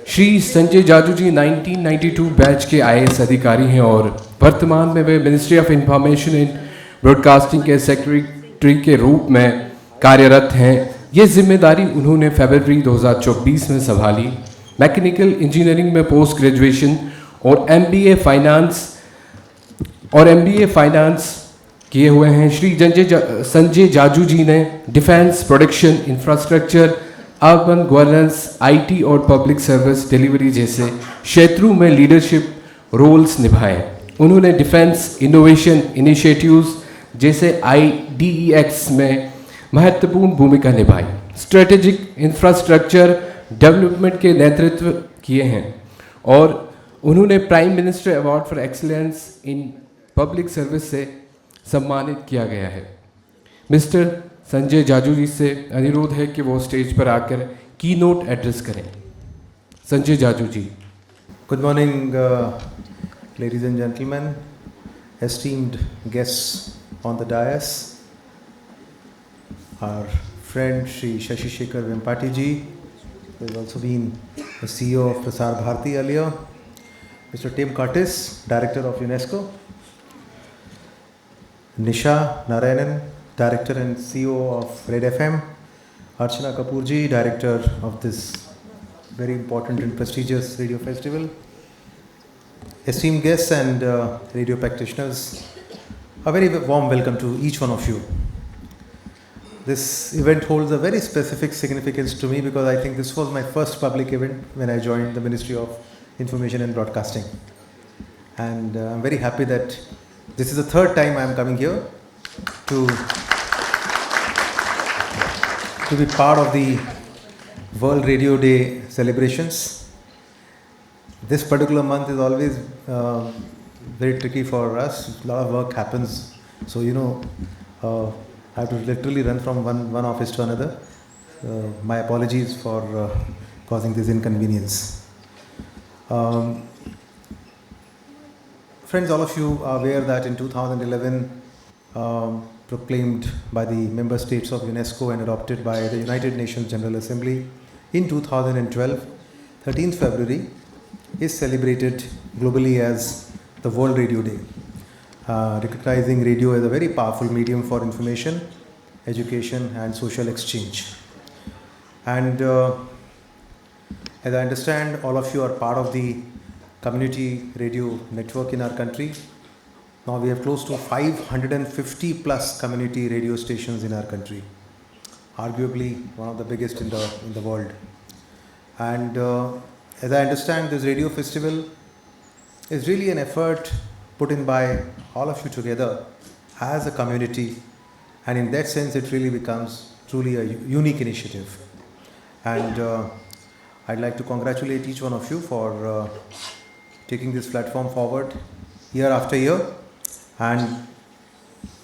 Shri Sanjay Jaju ji 1992 batch के IAS अधिकारी हैं और वर्तमान में वे ministry of information and broadcasting के सेक्रेटरी के रूप में कार्यरत हैं। ये जिम्मेदारी उन्होंने फरवरी 2024 में संभाली। मैकेनिकल इंजीनियरिंग में पोस्ट ग्रेजुएशन और MBA फाइनेंस किए हुए हैं। श्री संजय जाजू जी ने defence, production, infrastructure, urban governance, IT और पब्लिक सर्विस डिलीवरी जैसे क्षेत्रों में लीडरशिप रोल्स निभाए। उन्होंने डिफेंस इनोवेशन इनिशिएटिव्स जैसे IDEX में महत्वपूर्ण भूमिका निभाई। स्ट्रेटेजिक इंफ्रास्ट्रक्चर डेवलपमेंट के नेतृत्व किए हैं और उन्होंने prime minister award for excellence in public service से सम्मानित किया गया है। मिस्टर संजय जाजू जी से अनुरोध है कि वो स्टेज पर आकर की नोट एड्रेस करें। संजय जाजू जी। Good morning, ladies and gentlemen, esteemed guests on the dais, our friend Shri Shashi Shekhar Vempati ji, who has also been the CEO of Prasar Bharati earlier, Mr. Tim Curtis, Director of UNESCO, Nisha, Narayanan, Director and CEO of Red FM, Archana Kapoor ji, Director of this very important and prestigious radio festival, esteemed guests and radio practitioners, a very warm welcome to each one of you. This event holds a very specific significance to me because I think this was my first public event when I joined the Ministry of Information and Broadcasting. And I'm very happy that this is the third time I am coming here to be part of the World Radio Day celebrations. This particular month is always very tricky for us. A lot of work happens. So, I have to literally run from one office to another. My apologies for causing this inconvenience. Friends, all of you are aware that in 2011, proclaimed by the member states of UNESCO and adopted by the United Nations General Assembly, in 2012, 13th February, is celebrated globally as the World Radio Day, recognizing radio as a very powerful medium for information, education and social exchange. And as I understand, all of you are part of the community radio network in our country. Now we have close to 550 plus community radio stations in our country, arguably one of the biggest in the world. And as I understand, this radio festival is really an effort put in by all of you together as a community, and in that sense it really becomes truly a unique initiative. And I'd like to congratulate each one of you for taking this platform forward year after year. And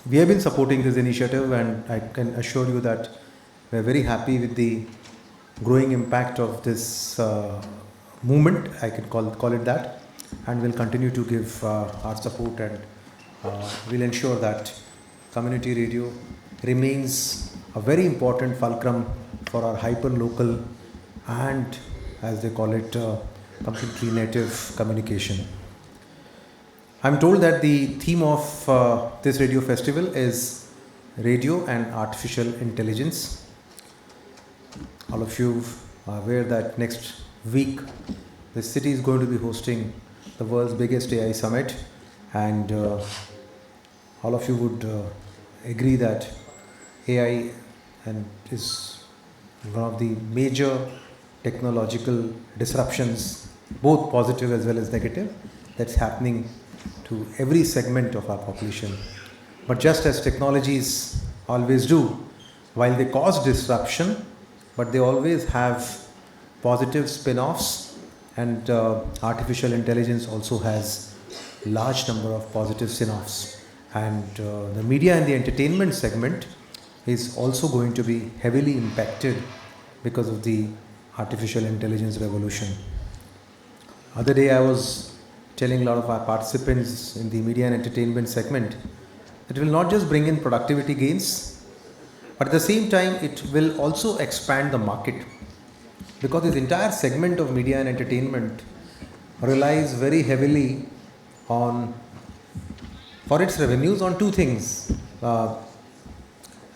we have been supporting this initiative, and I can assure you that we are very happy with the growing impact of this movement, I can call it that, and we'll continue to give our support, and we'll ensure that community radio remains a very important fulcrum for our hyper-local and, as they call it, completely native communication. I'm told that the theme of this radio festival is radio and artificial intelligence. All of you are aware that next week the city is going to be hosting the world's biggest AI summit, and all of you would agree that AI is one of the major technological disruptions, both positive as well as negative, that's happening to every segment of our population. But just as technologies always do, while they cause disruption, but they always have positive spin-offs, and artificial intelligence also has large number of positive spin-offs. And the media and the entertainment segment is also going to be heavily impacted because of the artificial intelligence revolution. Other day I was telling a lot of our participants in the media and entertainment segment that it will not just bring in productivity gains, but at the same time it will also expand the market. because this entire segment of media and entertainment relies very heavily on, for its revenues, on two things: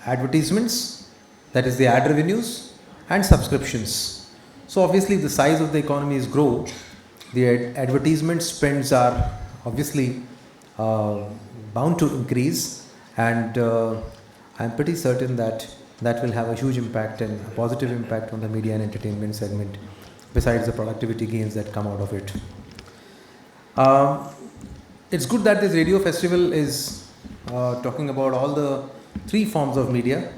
advertisements, that is the ad revenues, and subscriptions. So obviously, if the size of the economy is grow, the advertisement spends are obviously bound to increase, and I'm pretty certain that that will have a huge impact and a positive impact on the media and entertainment segment, besides the productivity gains that come out of it. It's good that this radio festival is talking about all the three forms of media,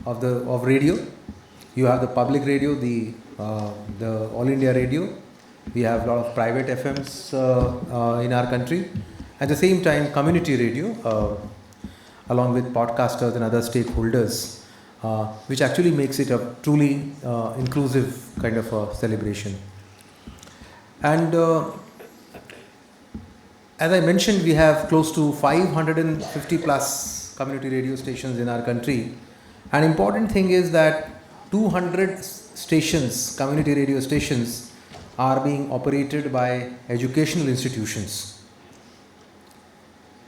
of radio. You have the public radio, the All India Radio. We have a lot of private FMs in our country. At the same time, community radio, along with podcasters and other stakeholders, which actually makes it a truly inclusive kind of a celebration. And as I mentioned, we have close to 550 plus community radio stations in our country. An important thing is that 200 stations, community radio stations, are being operated by educational institutions.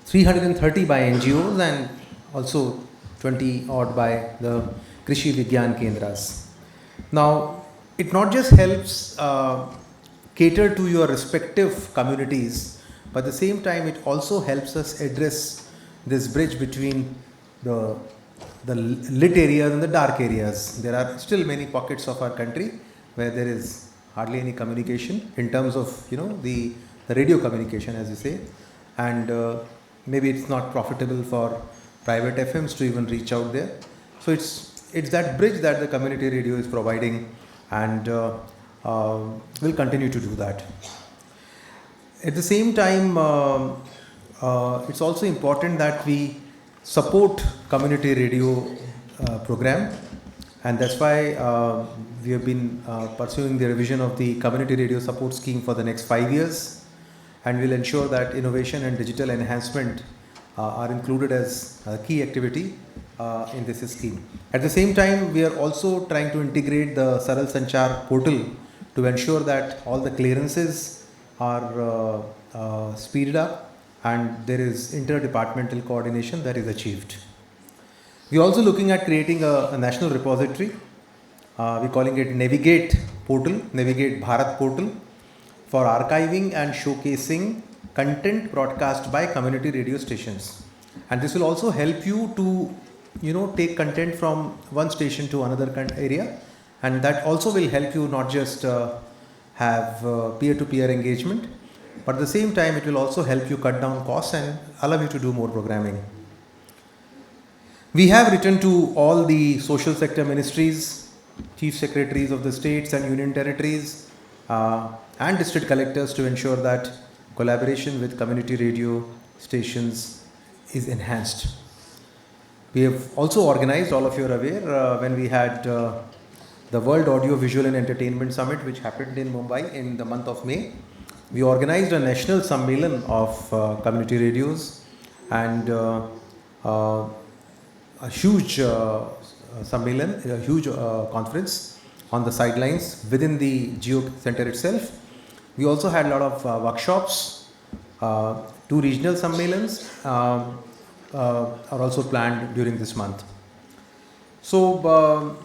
330 by NGOs and also 20 odd by the Krishi Vigyan Kendras. Now, it not just helps cater to your respective communities, but at the same time it also helps us address this bridge between the lit areas and the dark areas. There are still many pockets of our country where there is hardly any communication in terms of the radio communication, as you say, and maybe it's not profitable for private FMs to even reach out there. So it's that bridge that the community radio is providing, and will continue to do that. At the same time, it's also important that we support community radio program, and that's why we have been pursuing the revision of the community radio support scheme for the next 5 years, and will ensure that innovation and digital enhancement are included as a key activity in this scheme. At the same time, we are also trying to integrate the Saral Sanchar portal to ensure that all the clearances are speeded up and there is interdepartmental coordination that is achieved. We are also looking at creating a national repository. We are calling it Navigate portal, Navigate Bharat portal, for archiving and showcasing content broadcast by community radio stations. And this will also help you to take content from one station to another area, and that also will help you not just have peer-to-peer engagement, but at the same time it will also help you cut down costs and allow you to do more programming. We have written to all the social sector ministries, chief secretaries of the states and union territories, and district collectors to ensure that collaboration with community radio stations is enhanced. We have also organized, all of you are aware, when we had the World Audio Visual and Entertainment Summit, which happened in Mumbai in the month of May. We organized a national sammelan of community radios, and a huge sammelan, a huge conference on the sidelines within the Geo Center itself. We also had a lot of workshops. 2 regional sammelans are also planned during this month. So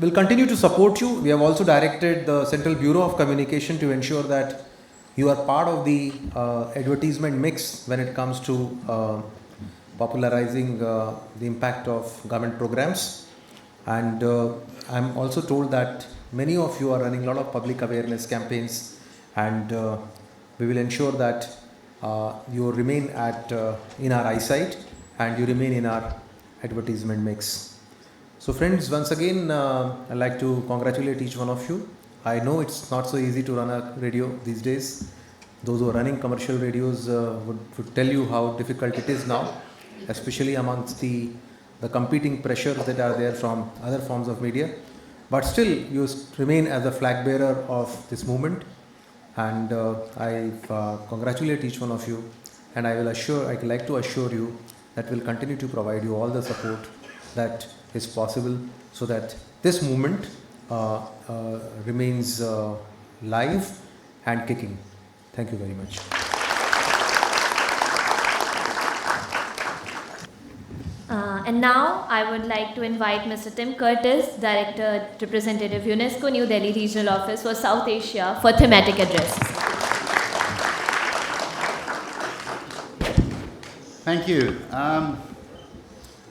we'll continue to support you. We have also directed the Central Bureau of Communication to ensure that you are part of the advertisement mix when it comes to popularizing the impact of government programs. And I'm also told that many of you are running a lot of public awareness campaigns, and we will ensure that you remain in our eyesight and you remain in our advertisement mix. So friends, once again, I'd like to congratulate each one of you. I know it's not so easy to run a radio these days. Those who are running commercial radios would tell you how difficult it is now, especially amongst the competing pressures that are there from other forms of media. But still, you remain as a flag bearer of this movement, and I congratulate each one of you, and I'd like to assure you that we'll continue to provide you all the support that is possible, so that this movement remains live and kicking. Thank you very much. And now I would like to invite Mr. Tim Curtis, Director Representative UNESCO New Delhi Regional Office for South Asia, for thematic address. Thank you.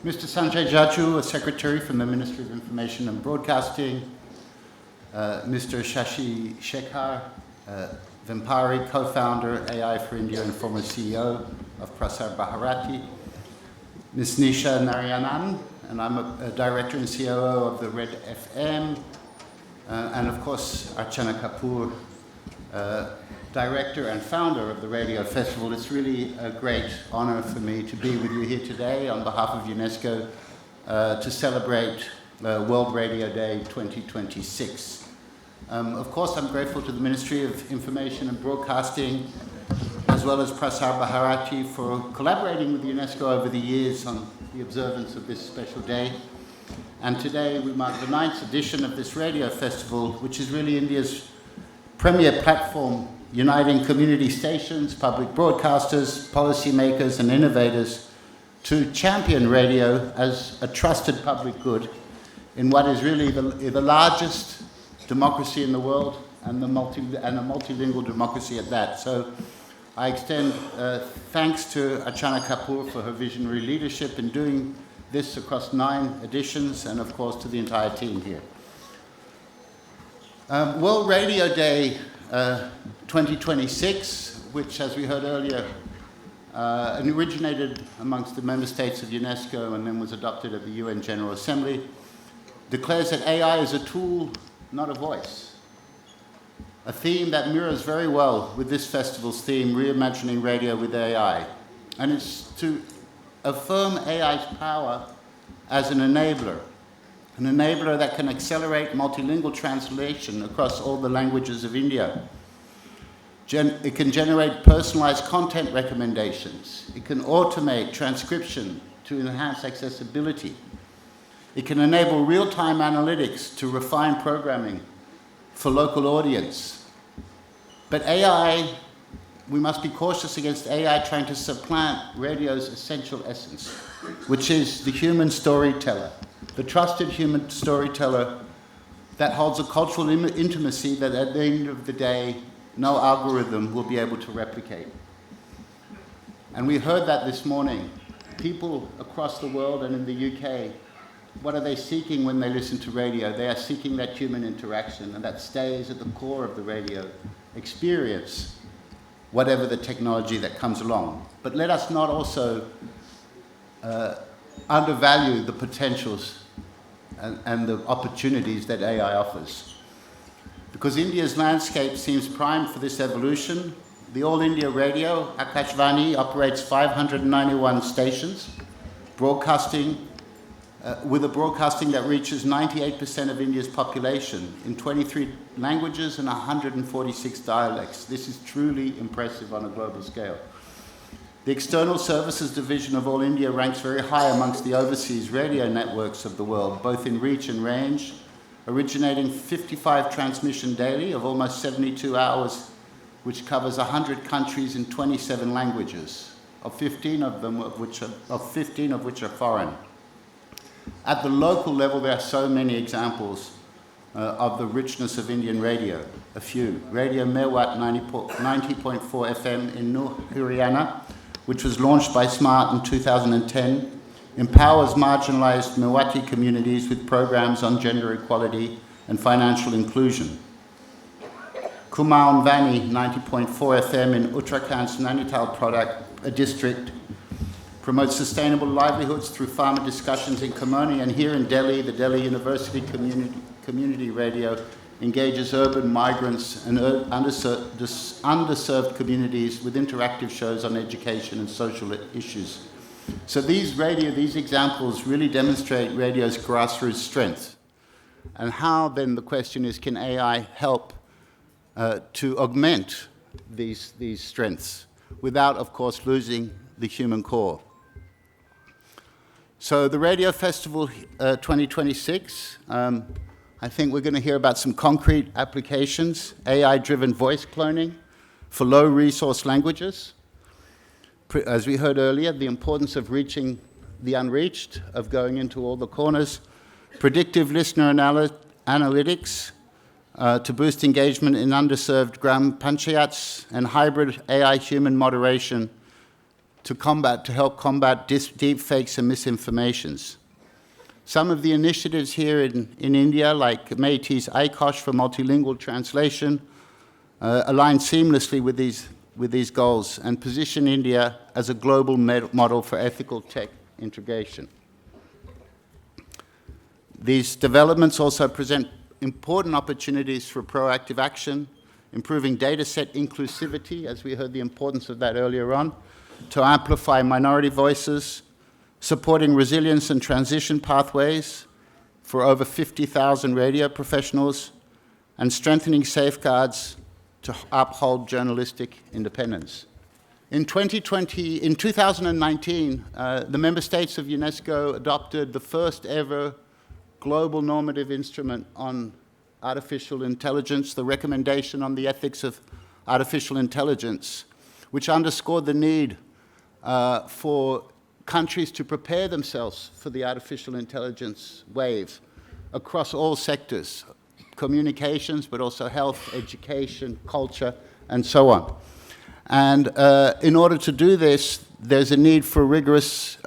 Mr. Sanjay Jaju, a secretary from the Ministry of Information and Broadcasting, Mr. Shashi Shekhar, Vempati, co-founder, AI for India and former CEO of Prasar Bharati, Ms. Nisha Narayanan, and I'm a director and COO of the Red FM, and of course Archana Kapoor, director and founder of the Radio Festival. It's really a great honor for me to be with you here today on behalf of UNESCO to celebrate World Radio Day 2026. Of course, I'm grateful to the Ministry of Information and Broadcasting, as well as Prasar Bharati, for collaborating with UNESCO over the years on the observance of this special day. And today we mark the 9th edition of this radio festival, which is really India's premier platform, uniting community stations, public broadcasters, policymakers and innovators to champion radio as a trusted public good in what is really the largest democracy in the world, and a multilingual democracy at that. So I extend thanks to Archana Kapoor for her visionary leadership in doing this across 9 editions, and of course to the entire team here. World Radio Day 2026, which, as we heard earlier, originated amongst the member states of UNESCO and then was adopted at the UN General Assembly, declares that AI is a tool, not a voice. A theme that mirrors very well with this festival's theme, Reimagining Radio with AI. And it's to affirm AI's power as an enabler that can accelerate multilingual translation across all the languages of India. It can generate personalized content recommendations. It can automate transcription to enhance accessibility. It can enable real-time analytics to refine programming for local audience. But AI, we must be cautious against AI trying to supplant radio's essential essence, which is the human storyteller, the trusted human storyteller that holds a cultural intimacy that at the end of the day, no algorithm will be able to replicate. And we heard that this morning. People across the world and in the UK, what are they seeking when they listen to radio? They are seeking that human interaction, and that stays at the core of the radio experience, whatever the technology that comes along. But let us not also undervalue the potentials and the opportunities that AI offers. Because India's landscape seems primed for this evolution, the All India Radio, Akashvani, operates 591 stations, broadcasting with a broadcasting that reaches 98% of India's population in 23 languages and 146 dialects. This is truly impressive on a global scale. The External Services Division of All India ranks very high amongst the overseas radio networks of the world, both in reach and range, originating 55 transmission daily of almost 72 hours, which covers 100 countries in 27 languages, 15 of which are foreign. At the local level, there are so many examples of the richness of Indian radio. A few. Radio Mewat 90.4 FM in Haryana, which was launched by Smart in 2010, empowers marginalized Mewati communities with programs on gender equality and financial inclusion. Kumaon Vani 90.4 FM in Uttarakhand's Nainital district promotes sustainable livelihoods through farmer discussions in Kamoni, and here in Delhi, the Delhi University Community Radio engages urban migrants and underserved communities with interactive shows on education and social issues. So these examples really demonstrate radio's grassroots strength. And how then, the question is, can AI help to augment these strengths without, of course, losing the human core? So the Radio Festival 2026, I I think we're going to hear about some concrete applications, AI-driven voice cloning for low-resource languages. As we heard earlier, the importance of reaching the unreached, of going into all the corners, predictive listener analytics to boost engagement in underserved gram panchayats, and hybrid AI-human moderation to help combat deep fakes and misinformations. Some of the initiatives here in India, like Meiti's ICOSH for multilingual translation, align seamlessly with these goals and position India as a global model for ethical tech integration. These developments also present important opportunities for proactive action, improving dataset inclusivity, as we heard the importance of that earlier on, to amplify minority voices, supporting resilience and transition pathways for over 50,000 radio professionals, and strengthening safeguards to uphold journalistic independence. In 2019, the member states of UNESCO adopted the first ever global normative instrument on artificial intelligence, the recommendation on the ethics of artificial intelligence, which underscored the need for countries to prepare themselves for the artificial intelligence wave across all sectors, communications, but also health, education, culture, and so on. And in order to do this, there's a need for rigorous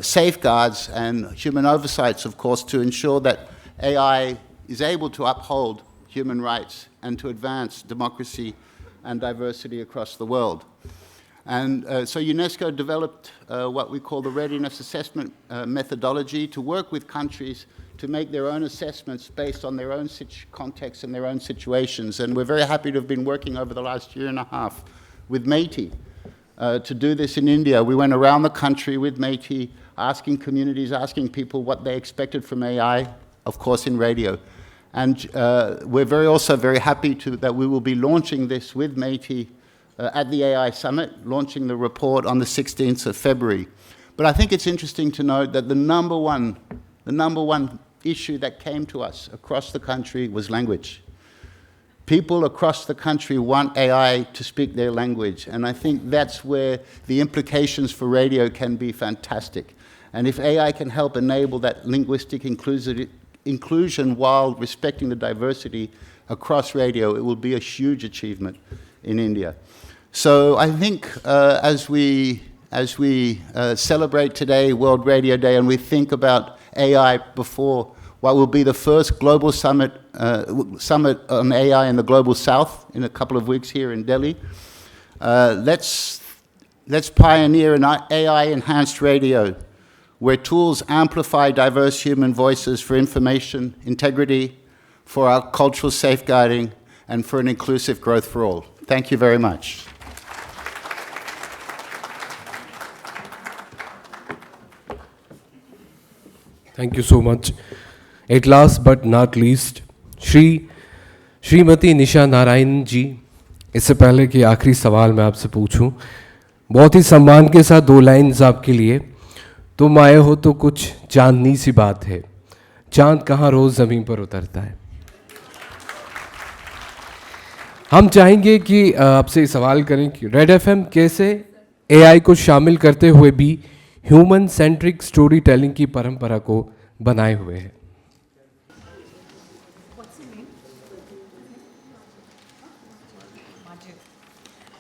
safeguards and human oversights, of course, to ensure that AI is able to uphold human rights and to advance democracy and diversity across the world. And so UNESCO developed what we call the readiness assessment methodology to work with countries to make their own assessments based on their own context and their own situations. And we're very happy to have been working over the last year and a half with Meiti to do this in India. We went around the country with Meiti, asking communities, asking people what they expected from AI, of course in radio. And we're also very happy that we will be launching this with Meiti at the AI Summit, launching the report on the 16th of February. But I think it's interesting to note that the number one issue that came to us across the country was language. People across the country want AI to speak their language, and I think that's where the implications for radio can be fantastic. And if AI can help enable that linguistic inclusion while respecting the diversity across radio, it will be a huge achievement in India. So I think as we celebrate today World Radio Day and we think about AI before what will be the first global summit on AI in the Global South in a couple of weeks here in Delhi, let's pioneer an AI-enhanced radio where tools amplify diverse human voices for information integrity, for our cultural safeguarding, and for an inclusive growth for all. Thank you very much. Thank you so much. At last but not least, Shrimati Nisha Narayan जी, इससे पहले कि आखिरी सवाल मैं आपसे पूछूं, बहुत ही सम्मान के साथ 2 लाइन्स आपके लिए। तुम आए हो तो कुछ चांदनी सी बात है, चांद कहाँ रोज ज़मीन पर उतरता है। हम चाहेंगे कि आपसे सवाल करें कि रेड एफएम कैसे एआई को शामिल करते हुए भी ह्यूमन सेंट्रिक स्टोरी टेलिंग की परंपरा को बनाए हुए है।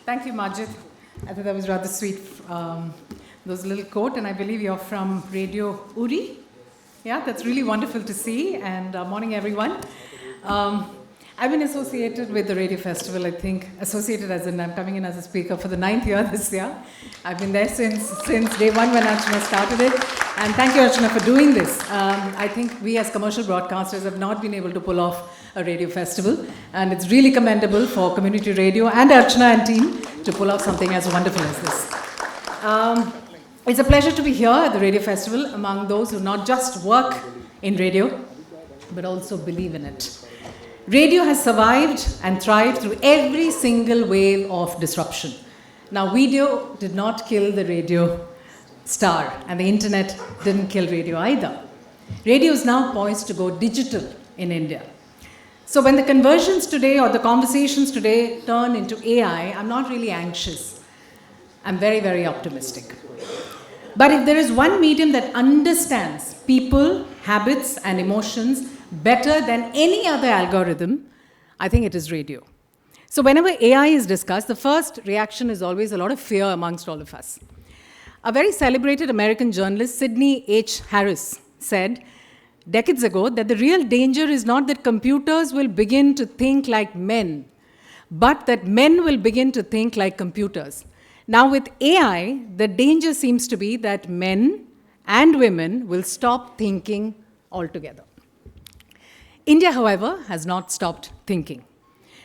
Thank you, Majid. I thought that was rather sweet. Those little quote, and I believe you're from Radio Uri. Yeah, that's really wonderful to see. And morning, everyone. I've been associated with the Radio Festival, I think, I'm coming in as a speaker for the 9th year this year. I've been there since day one when Archana started it. And thank you, Archana, for doing this. I think we as commercial broadcasters have not been able to pull off a radio festival. And it's really commendable for community radio and Archana and team to pull off something as wonderful as this. It's a pleasure to be here at the Radio Festival among those who not just work in radio, but also believe in it. Radio has survived and thrived through every single wave of disruption. Now, video did not kill the radio star, and the internet didn't kill radio either. Radio is now poised to go digital in India. So when the conversions today or the conversations today turn into AI, I'm not really anxious. I'm very, very optimistic. But if there is one medium that understands people, habits, and emotions better than any other algorithm, I think it is radio. So whenever AI is discussed, the first reaction is always a lot of fear amongst all of us. A very celebrated American journalist, Sidney H. Harris, said decades ago that the real danger is not that computers will begin to think like men, but that men will begin to think like computers. Now with AI, the danger seems to be that men and women will stop thinking altogether. India, however, has not stopped thinking.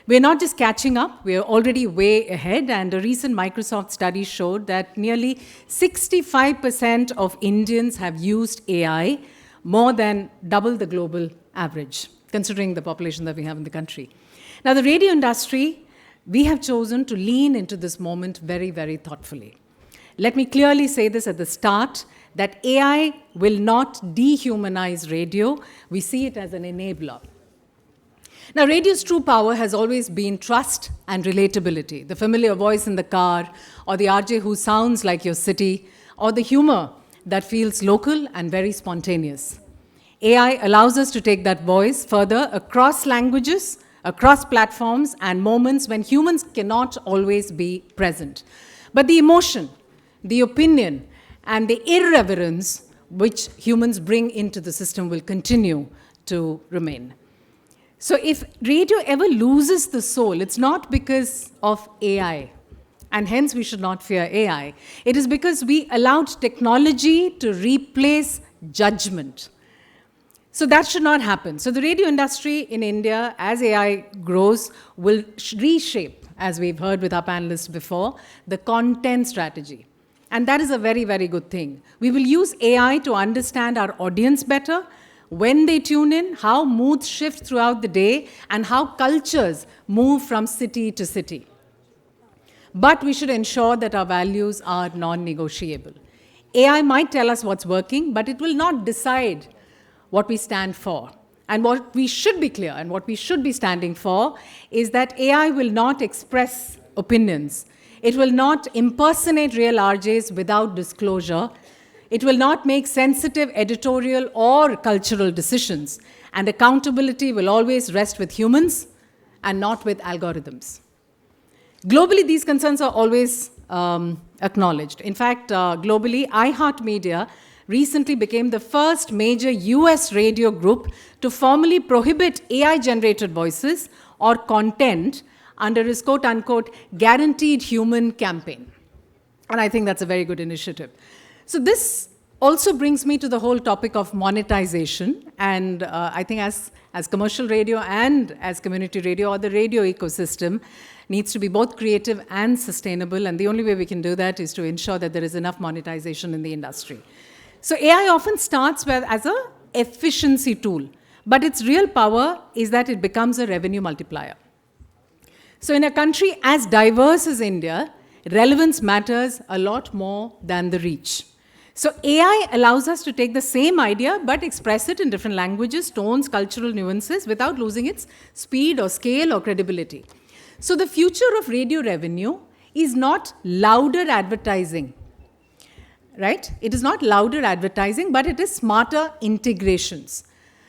We're not just catching up, we're already way ahead, and a recent Microsoft study showed that nearly 65% of Indians have used AI, more than double the global average, considering the population that we have in the country. Now, the radio industry, we have chosen to lean into this moment very, very thoughtfully. Let me clearly say this at the start, that AI will not dehumanize radio. We see it as an enabler. Now, radio's true power has always been trust and relatability, the familiar voice in the car, or the RJ who sounds like your city, or the humor that feels local and very spontaneous. AI allows us to take that voice further across languages, across platforms, and moments when humans cannot always be present. But the emotion, the opinion, and the irreverence which humans bring into the system will continue to remain. So if radio ever loses the soul, it's not because of AI, and hence we should not fear AI. It is because we allowed technology to replace judgment. So that should not happen. So the radio industry in India, as AI grows, will reshape, as we've heard with our panelists before, the content strategy. And that is a very, very good thing. We will use AI to understand our audience better, when they tune in, how moods shift throughout the day, and how cultures move from city to city. But we should ensure that our values are non-negotiable. AI might tell us what's working, but it will not decide what we stand for. And what we should be clear and what we should be standing for is that AI will not express opinions. It will not impersonate real RJs without disclosure. It will not make sensitive editorial or cultural decisions. And accountability will always rest with humans and not with algorithms. Globally, these concerns are always acknowledged. In fact, globally, iHeartMedia recently became the first major US radio group to formally prohibit AI-generated voices or content under its quote-unquote guaranteed human campaign. And I think that's a very good initiative. So this also brings me to the whole topic of monetization. And I think as commercial radio and as community radio, or the radio ecosystem, needs to be both creative and sustainable. And the only way we can do that is to ensure that there is enough monetization in the industry. So AI often starts as an efficiency tool, but its real power is that it becomes a revenue multiplier. So in a country as diverse as India, relevance matters a lot more than the reach. So AI allows us to take the same idea but express it in different languages, tones, cultural nuances without losing its speed or scale or credibility. So the future of radio revenue is not louder advertising, right? It is not louder advertising, but it is smarter integrations.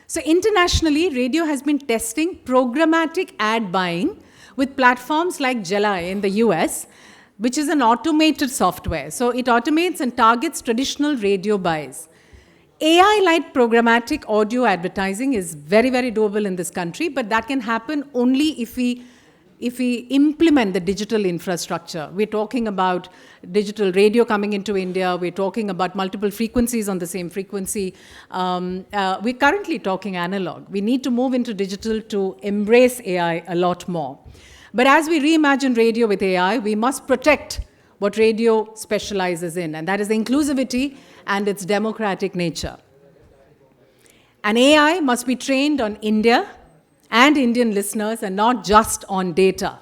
So internationally, radio has been testing programmatic ad buying with platforms like Jella in the US, which is an automated software. So it automates and targets traditional radio buys. AI-led programmatic audio advertising is very, very doable in this country, but that can happen only if we implement the digital infrastructure. We're talking about digital radio coming into India. We're talking about multiple frequencies on the same frequency. We're currently talking analog. We need to move into digital to embrace AI a lot more. But as we reimagine radio with AI, we must protect what radio specializes in, and that is the inclusivity and its democratic nature. And AI must be trained on India and Indian listeners, and not just on data,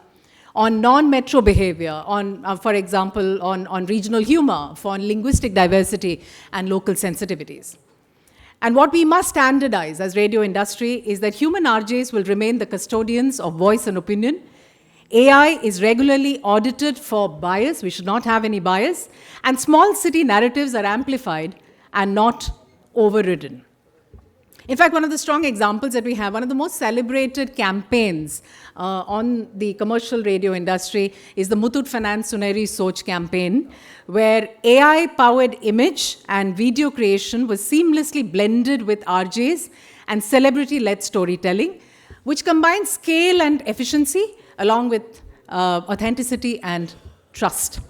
on non-metro behavior, on, for example, on regional humor, on linguistic diversity and local sensitivities. And what we must standardize as radio industry is that human RJs will remain the custodians of voice and opinion. AI is regularly audited for bias. We should not have any bias. And small city narratives are amplified and not overridden. In fact, one of the strong examples that we have, one of the most celebrated campaigns on the commercial radio industry is the Muthoot Finance Suneri Soch campaign, where AI-powered image and video creation was seamlessly blended with RJs and celebrity-led storytelling, which combines scale and efficiency along with authenticity and trust.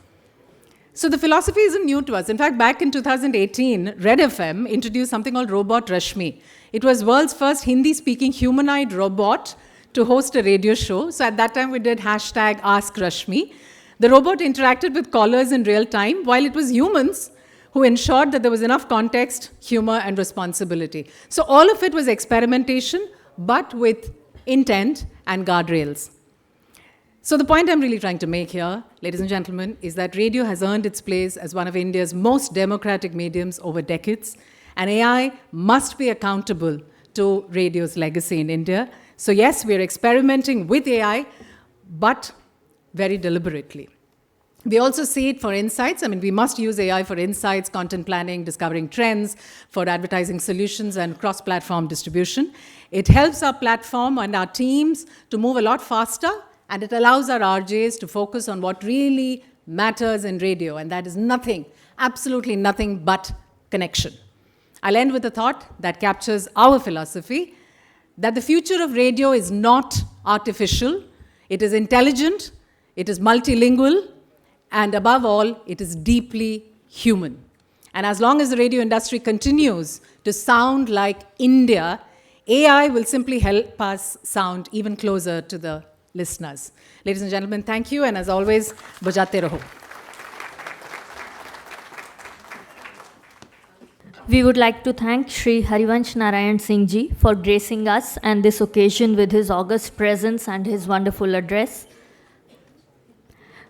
So the philosophy isn't new to us. In fact, back in 2018, Red FM introduced something called Robot Rashmi. It was world's first Hindi-speaking humanoid robot to host a radio show. So at that time, we did hashtag Ask Rashmi. The robot interacted with callers in real time, while it was humans who ensured that there was enough context, humor, and responsibility. So all of it was experimentation, but with intent and guardrails. So the point I'm really trying to make here, ladies and gentlemen, is that radio has earned its place as one of India's most democratic mediums over decades, and AI must be accountable to radio's legacy in India. So yes, we're experimenting with AI, but very deliberately. We also see it for insights. I mean, we must use AI for insights, content planning, discovering trends, for advertising solutions, and cross-platform distribution. It helps our platform and our teams to move a lot faster, and it allows our RJs to focus on what really matters in radio, and that is nothing, absolutely nothing but connection. I'll end with a thought that captures our philosophy, that the future of radio is not artificial, it is intelligent, it is multilingual, and above all, it is deeply human. And as long as the radio industry continues to sound like India, AI will simply help us sound even closer to the listeners. Ladies and gentlemen, thank you, and as always, bajate raho. We would like to thank Shri Harivansh Narayan Singh ji for gracing us and this occasion with his august presence and his wonderful address.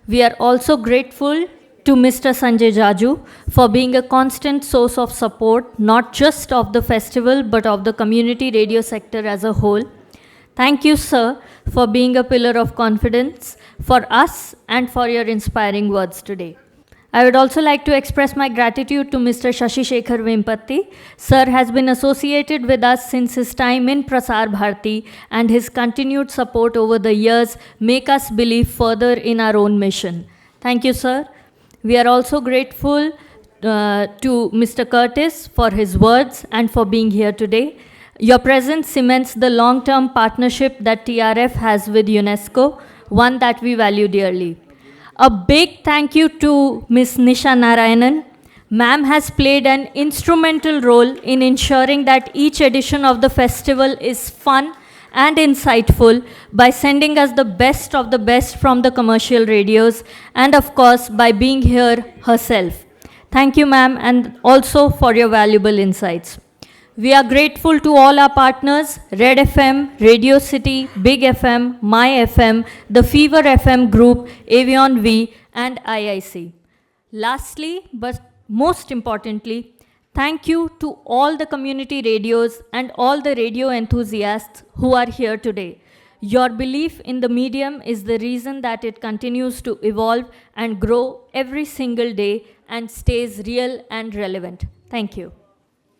We are also grateful to Mr. Sanjay Jaju for being a constant source of support, not just of the festival, but of the community radio sector as a whole. Thank you, sir, for being a pillar of confidence for us and for your inspiring words today. I would also like to express my gratitude to Mr. Shashi Shekhar Vempati. Sir has been associated with us since his time in Prasar Bharati, and his continued support over the years make us believe further in our own mission. Thank you, sir. We are also grateful to Mr. Curtis for his words and for being here today. Your presence cements the long-term partnership that TRF has with UNESCO, one that we value dearly. A big thank you to Ms. Nisha Narayanan. Ma'am has played an instrumental role in ensuring that each edition of the festival is fun and insightful by sending us the best of the best from the commercial radios, and of course by being here herself. Thank you, ma'am, and also for your valuable insights. We are grateful to all our partners, Red FM, Radio City, Big FM, My FM, the Fever FM Group, Avion V, and IIC. Lastly, but most importantly, thank you to all the community radios and all the radio enthusiasts who are here today. Your belief in the medium is the reason that it continues to evolve and grow every single day and stays real and relevant. Thank you.